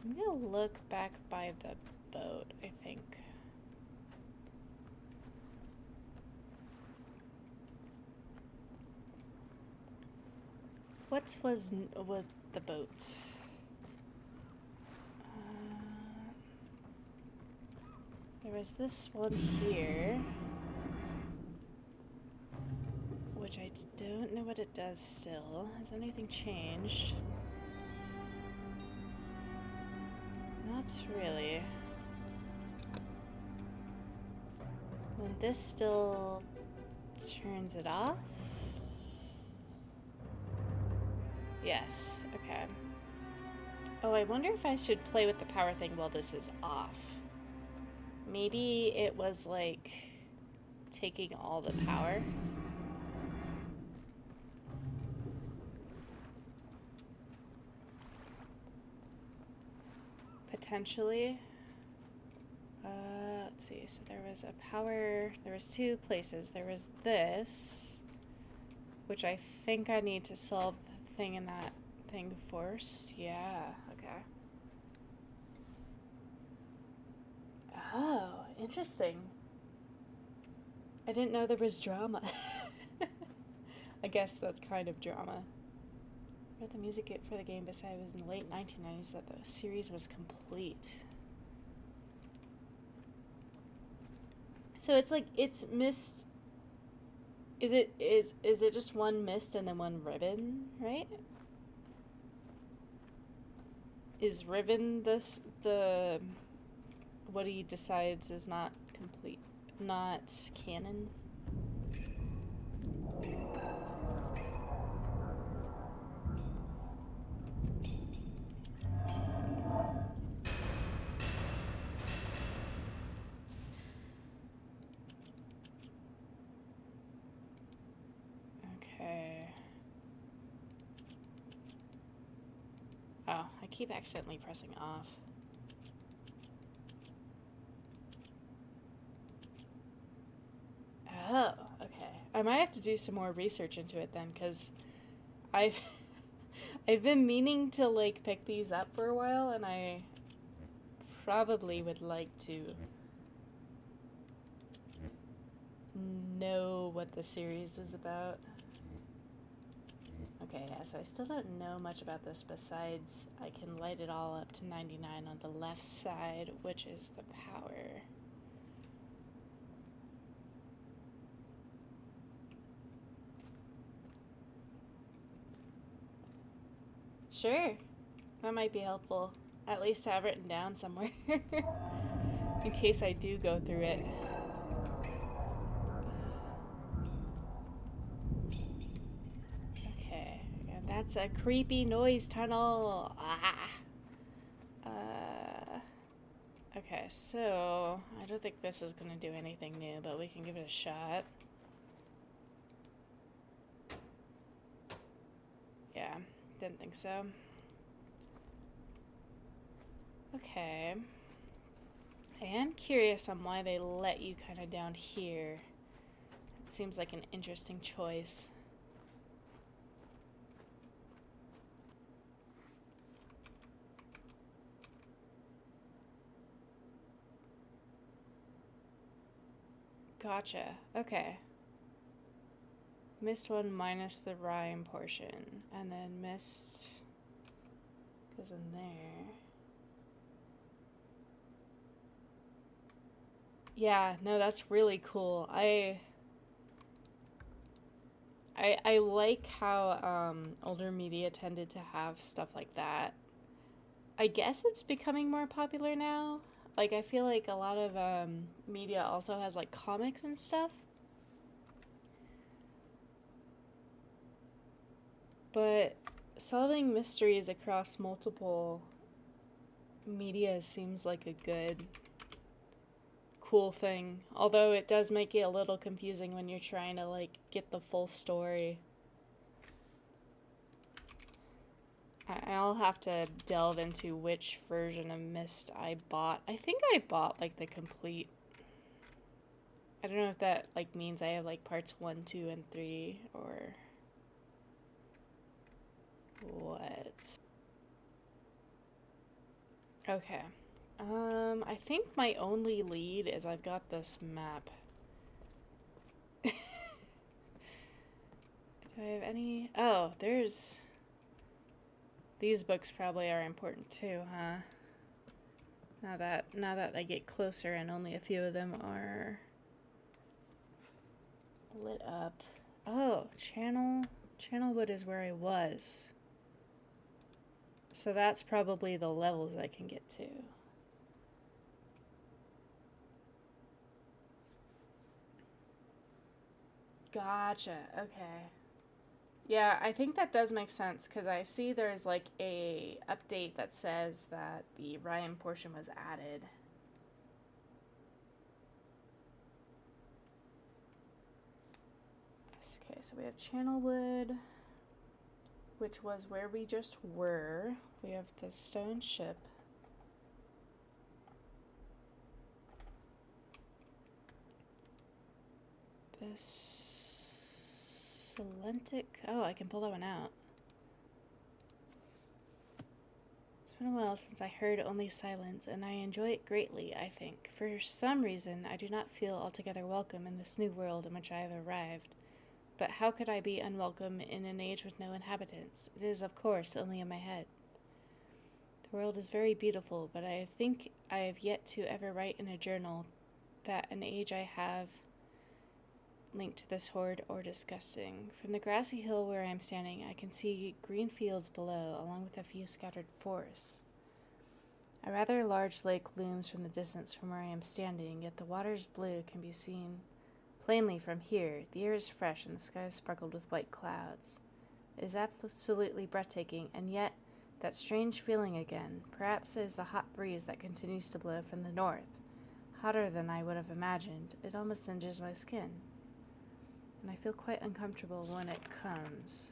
I'm gonna look back by the boat, I think. What was with the boat? there was this one here, which I don't know what it does still. Has anything changed? Not really. And this still turns it off? Yes, okay. Oh, I wonder if I should play with the power thing while this is off. Maybe it was like taking all the power. Potentially. Let's see. So there was a power. There was two places. There was this, which I think I need to solve the thing in that thing first. Yeah. Okay. Oh, interesting. I didn't know there was drama. I guess that's kind of drama. Read the music for the game besides it was in the late 1990s that the series was complete. So it's like it's Myst. Is it just one Myst and then one Riven, right? Is Riven the what he decides is not complete, not canon? Okay. Oh, I keep accidentally pressing off. Oh, okay. I might have to do some more research into it then, because I've I've been meaning to like pick these up for a while, and I probably would like to know what the series is about. Okay, yeah, so I still don't know much about this besides I can light it all up to 99 on the left side, which is the power. Sure, that might be helpful. At least to have written down somewhere in case I do go through it. Okay, and that's a creepy noise tunnel. Ah. Okay, so I don't think this is gonna do anything new, but we can give it a shot. Yeah, didn't think so. Okay. I am curious on why they let you kind of down here. It seems like an interesting choice. Gotcha. Okay. Myst 1 minus the rhyme portion. And then Myst goes in there. Yeah, no, that's really cool. I like how older media tended to have stuff like that. I guess it's becoming more popular now. Like, I feel like a lot of media also has like comics and stuff. But solving mysteries across multiple media seems like a good, cool thing. Although it does make it a little confusing when you're trying to like get the full story. I'll have to delve into which version of Myst I bought. I think I bought like the complete. I don't know if that like means I have like parts 1, 2, and 3 or what. Okay. I think my only lead is I've got this map. Do I have any? Oh, there's. These books probably are important too, huh? Now that I get closer and only a few of them are lit up. Oh, Channelwood is where I was. So that's probably the levels I can get to. Gotcha. Okay. Yeah, I think that does make sense because I see there's like a update that says that the Ryan portion was added. Okay, so we have Channelwood, which was where we just were. We have the stone ship. This Celentic. Oh, I can pull that one out. It's been a while since I heard only silence, and I enjoy it greatly, I think. For some reason, I do not feel altogether welcome in this new world in which I have arrived. But how could I be unwelcome in an age with no inhabitants? It is, of course, only in my head. The world is very beautiful, but I think I have yet to ever write in a journal that an age I have linked to this horrid or disgusting. From the grassy hill where I am standing, I can see green fields below, along with a few scattered forests. A rather large lake looms from the distance from where I am standing, yet the water's blue can be seen plainly from here. The air is fresh and the sky is sparkled with white clouds. It is absolutely breathtaking, and yet that strange feeling again. Perhaps it is the hot breeze that continues to blow from the north. Hotter than I would have imagined. It almost singes my skin. And I feel quite uncomfortable when it comes.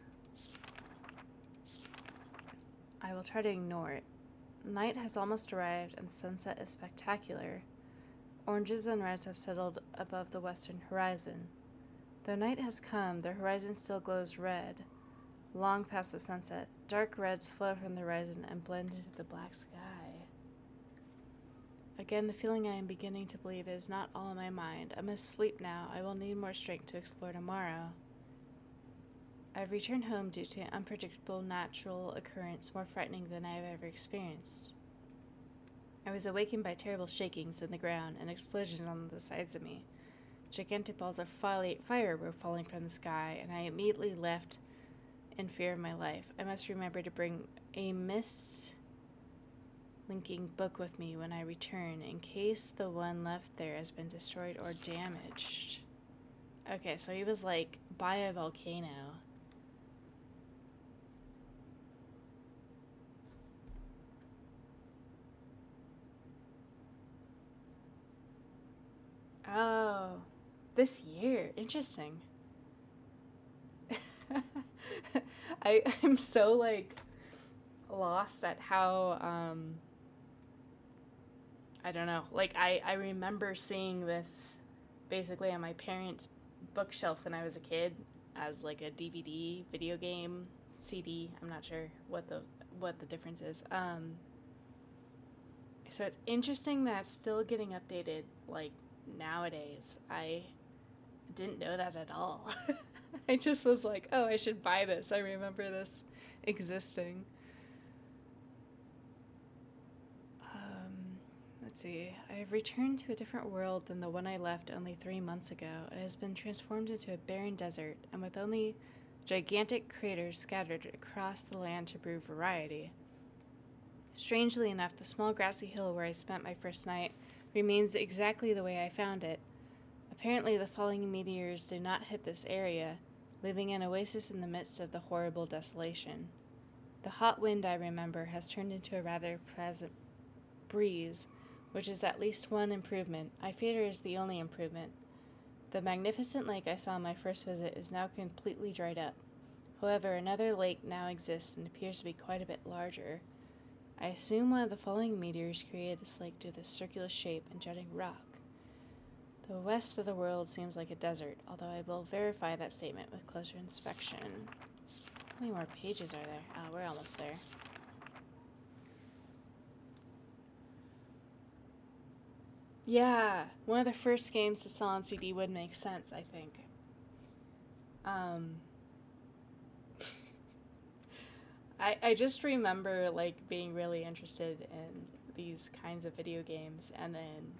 I will try to ignore it. Night has almost arrived and the sunset is spectacular. Oranges and reds have settled above the western horizon. Though night has come, the horizon still glows red. Long past the sunset, dark reds flow from the horizon and blend into the black sky. Again, the feeling I am beginning to believe is not all in my mind. I must sleep now. I will need more strength to explore tomorrow. I have returned home due to an unpredictable natural occurrence more frightening than I have ever experienced. I was awakened by terrible shakings in the ground and explosions on the sides of me. Gigantic balls of fire were falling from the sky, and I immediately left in fear of my life. I must remember to bring a Myst linking book with me when I return, in case the one left there has been destroyed or damaged. Okay, so he was like by a volcano. Oh, this year. Interesting. I'm so like lost at how I don't know. Like I remember seeing this basically on my parents' bookshelf when I was a kid as like a DVD, video game, CD. I'm not sure what the difference is. So it's interesting that it's still getting updated like nowadays. I didn't know that at all. I just was like, oh, I should buy this. I remember this existing. Let's see. I have returned to a different world than the one I left only 3 months ago. It has been transformed into a barren desert, and with only gigantic craters scattered across the land to brew variety. Strangely enough, the small grassy hill where I spent my first night remains exactly the way I found it. Apparently, the falling meteors do not hit this area, leaving an oasis in the midst of the horrible desolation. The hot wind, I remember, has turned into a rather pleasant breeze, which is at least one improvement. I fear it is the only improvement. The magnificent lake I saw on my first visit is now completely dried up. However, another lake now exists and appears to be quite a bit larger. I assume one of the falling meteors created this lake due to this circular shape and jutting rock. The west of the world seems like a desert, although I will verify that statement with closer inspection. How many more pages are there? Oh, we're almost there. Yeah, one of the first games to sell on CD would make sense, I think. I just remember like being really interested in these kinds of video games, and then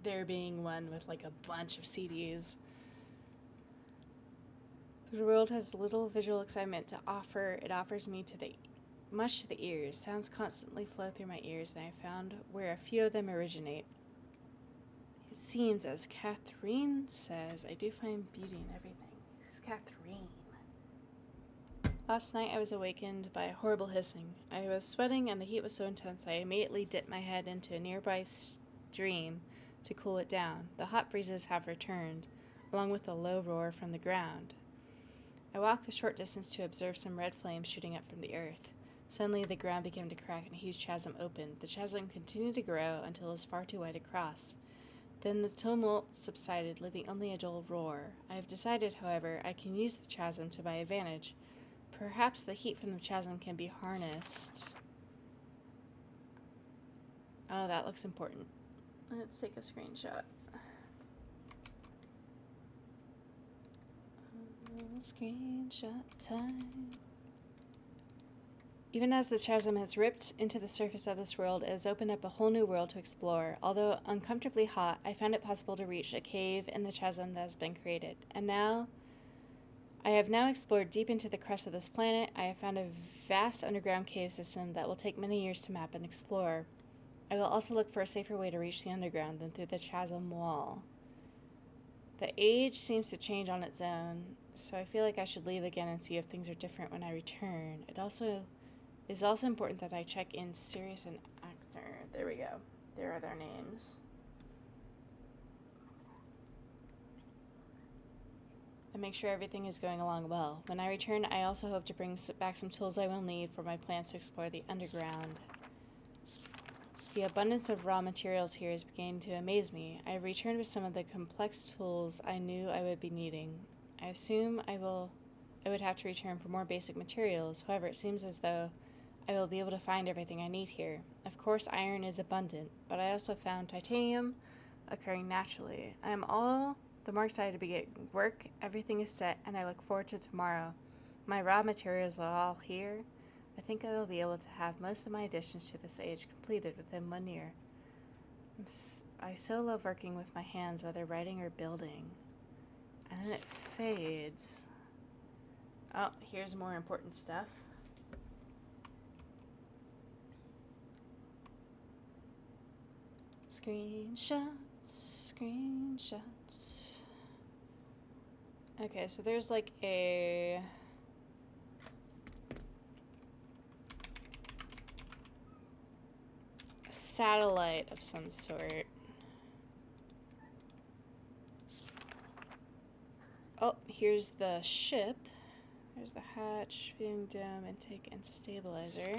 there being one with like a bunch of CDs. The world has little visual excitement to offer. It offers me much to the ears. Sounds constantly flow through my ears, and I found where a few of them originate. It seems, as Catherine says, I do find beauty in everything. Who's Catherine? Last night I was awakened by a horrible hissing. I was sweating and the heat was so intense I immediately dipped my head into a nearby stream to cool it down. The hot breezes have returned, along with a low roar from the ground. I walked the short distance to observe some red flames shooting up from the earth. Suddenly the ground began to crack and a huge chasm opened. The chasm continued to grow until it was far too wide to cross. Then the tumult subsided, leaving only a dull roar. I have decided, however, I can use the chasm to my advantage. Perhaps the heat from the chasm can be harnessed. Oh, that looks important. Let's take a screenshot. Screenshot time. Even as the chasm has ripped into the surface of this world, it has opened up a whole new world to explore. Although uncomfortably hot, I found it possible to reach a cave in the chasm that has been created. And now, I have now explored deep into the crust of this planet. I have found a vast underground cave system that will take many years to map and explore. I will also look for a safer way to reach the underground than through the chasm wall. The age seems to change on its own, so I feel like I should leave again and see if things are different when I return. It is also important that I check in Sirius and Actor. There we go. There are their names. And make sure everything is going along well. When I return, I also hope to bring back some tools I will need for my plans to explore the underground. The abundance of raw materials here is beginning to amaze me. I have returned with some of the complex tools I knew I would be needing. I assume I would have to return for more basic materials. However, it seems as though I will be able to find everything I need here. Of course, iron is abundant, but I also found titanium occurring naturally. I am all the more excited to begin work. Everything is set, and I look forward to tomorrow. My raw materials are all here. I think I will be able to have most of my additions to this age completed within 1 year. I so love working with my hands, whether writing or building. And then it fades. Oh, here's more important stuff. Screenshots. Okay, so there's like a satellite of some sort. Oh, here's the ship. There's the hatch, viewing dome, intake, and stabilizer.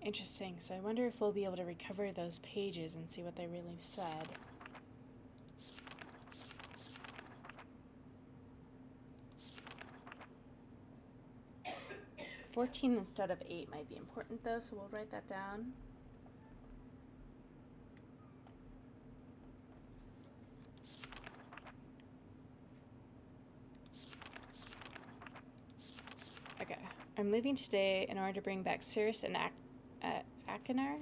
Interesting, so I wonder if we'll be able to recover those pages and see what they really said. $14 instead of 8 might be important though, so we'll write that down. Okay, I'm leaving today in order to bring back Cirrus and Akinar.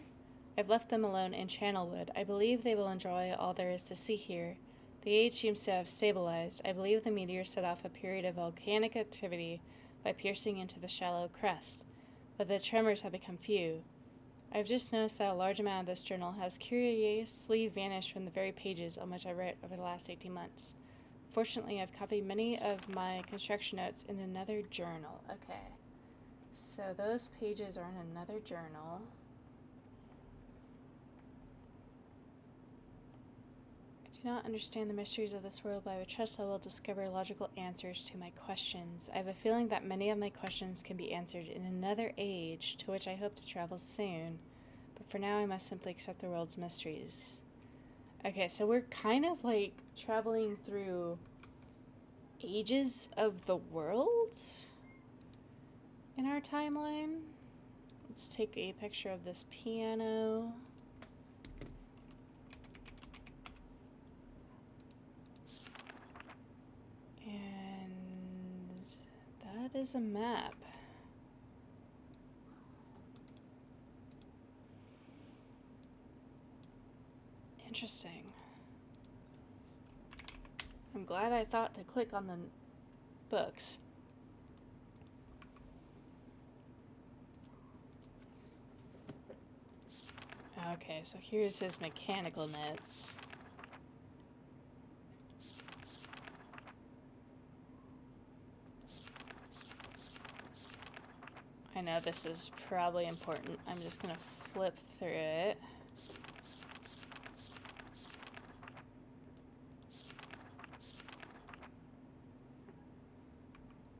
I've left them alone in Channelwood. I believe they will enjoy all there is to see here. The age seems to have stabilized. I believe the meteor set off a period of volcanic activity by piercing into the shallow crust, but the tremors have become few. I've just noticed that a large amount of this journal has curiously vanished from the very pages on which I wrote over the last 18 months. Fortunately, I've copied many of my construction notes in another journal. Okay, so those pages are in another journal. I do not understand the mysteries of this world, but I would trust I will discover logical answers to my questions. I have a feeling that many of my questions can be answered in another age, to which I hope to travel soon. But for now, I must simply accept the world's mysteries. Okay, so we're kind of like traveling through ages of the world in our timeline. Let's take a picture of this piano. is a map? Interesting. I'm glad I thought to click on the books. Okay, so here's his mechanical notes. I know this is probably important. I'm just gonna flip through it.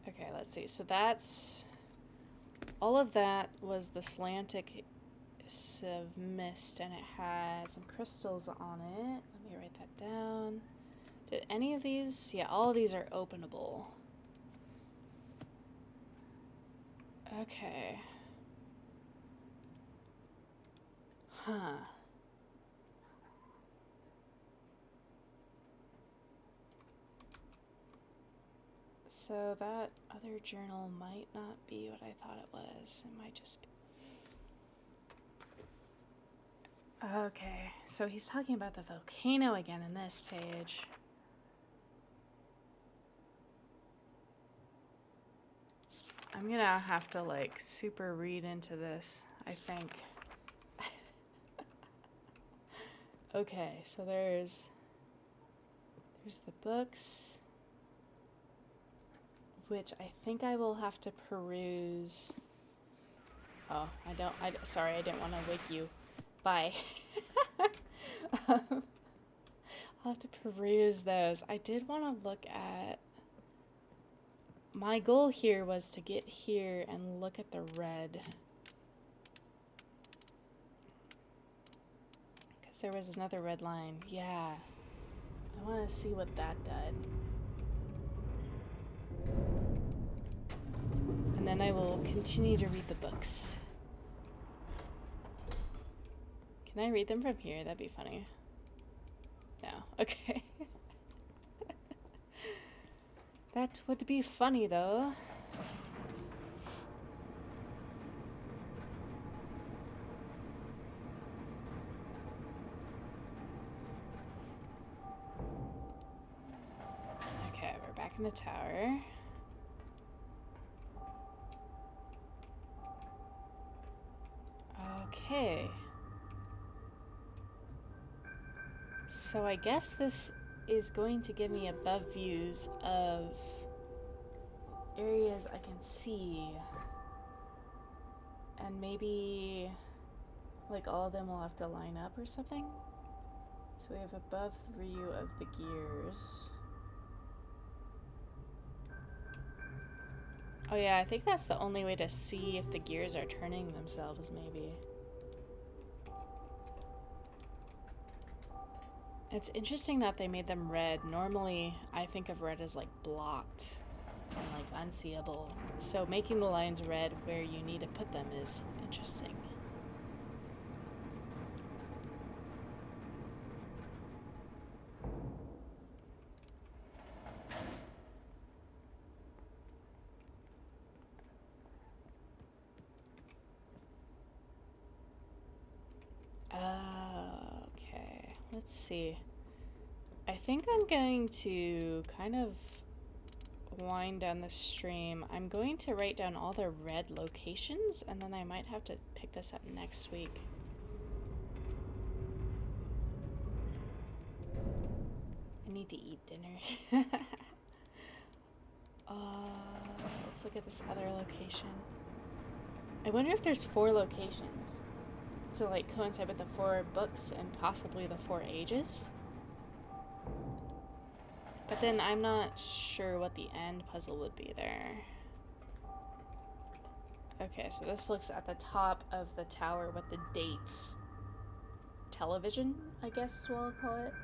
Okay, let's see. So that's... all of that was the Slantic of Myst, and it had some crystals on it. Let me write that down. Did any of these? Yeah, all of these are openable. Okay. Huh. So that other journal might not be what I thought it was. It might just be... Okay, so he's talking about the volcano again in this page. I'm gonna have to, like, super read into this, I think. Okay, so there's the books, which I think I will have to peruse. Oh, sorry, I didn't want to wake you. Bye. I'll have to peruse those. I did want to look at... my goal here was to get here and look at the red. Because there was another red line. Yeah. I want to see what that did. And then I will continue to read the books. Can I read them from here? That'd be funny. No. Okay. That would be funny, though. Okay, we're back in the tower. Okay. So I guess this is going to give me above views of areas I can see. And maybe, like, all of them will have to line up or something. So we have above view of the gears. Oh yeah, I think that's the only way to see if the gears are turning themselves, maybe. It's interesting that they made them red. Normally, I think of red as, like, blocked and, like, unseeable. So making the lines red where you need to put them is interesting. Okay, let's see. I think I'm going to kind of wind down the stream. I'm going to write down all the red locations, and then I might have to pick this up next week. I need to eat dinner. Let's look at this other location. I wonder if there's 4 locations to, like, coincide with the 4 books and possibly the 4 ages. But then I'm not sure what the end puzzle would be there. Okay, so this looks at the top of the tower with the dates. Television, I guess is what I'll call it.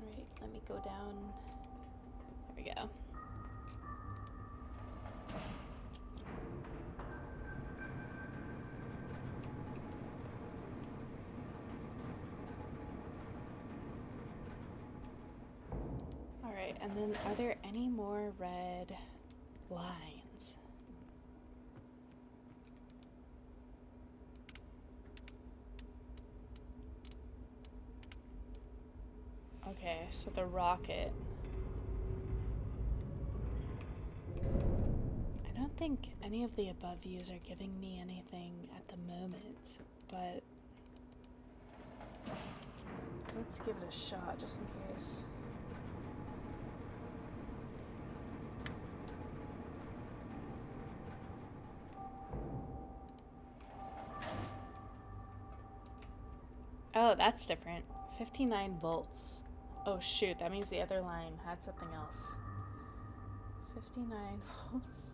Alright, let me go down. There we go. and then are there any more red lines? Okay, so the rocket. I don't think any of the above views are giving me anything at the moment, but let's give it a shot just in case. Oh, that's different. 59 volts. Oh shoot, that means the other line had something else. 59 volts.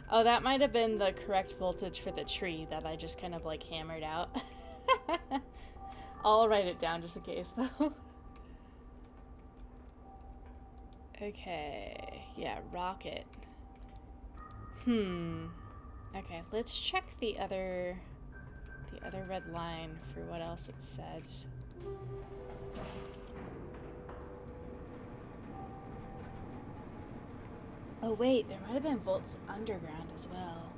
Oh, that might have been the correct voltage for the tree that I just kind of like hammered out. I'll write it down just in case though. Okay, yeah, rocket. Okay, let's check the other red line for what else it said. Oh wait, there might have been volts underground as well.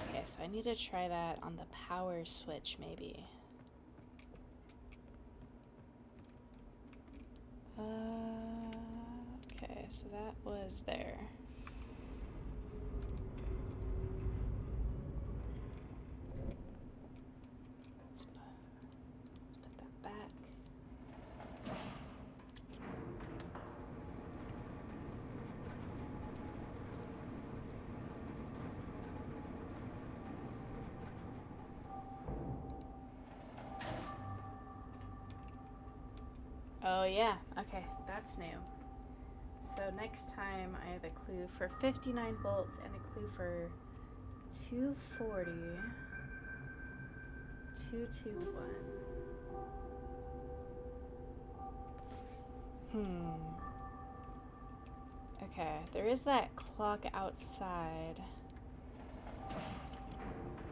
Okay, so I need to try that on the power switch maybe. Okay, so that was there. Let's put that back. Oh yeah, okay, that's new. So next time I have a clue for 59 volts and a clue for 240, 221. Okay, there is that clock outside.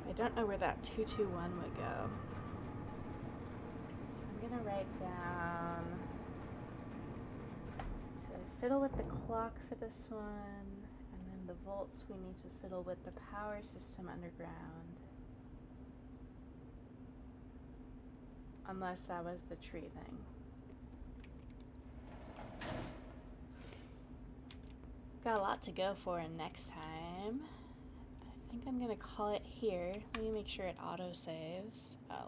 I don't know where that 221 would go. So I'm gonna write down to fiddle with the clock for this one, and then the volts we need to fiddle with the power system underground. Unless that was the tree thing. Got a lot to go for next time. I think I'm gonna call it here. Let me make sure it auto saves. Oh,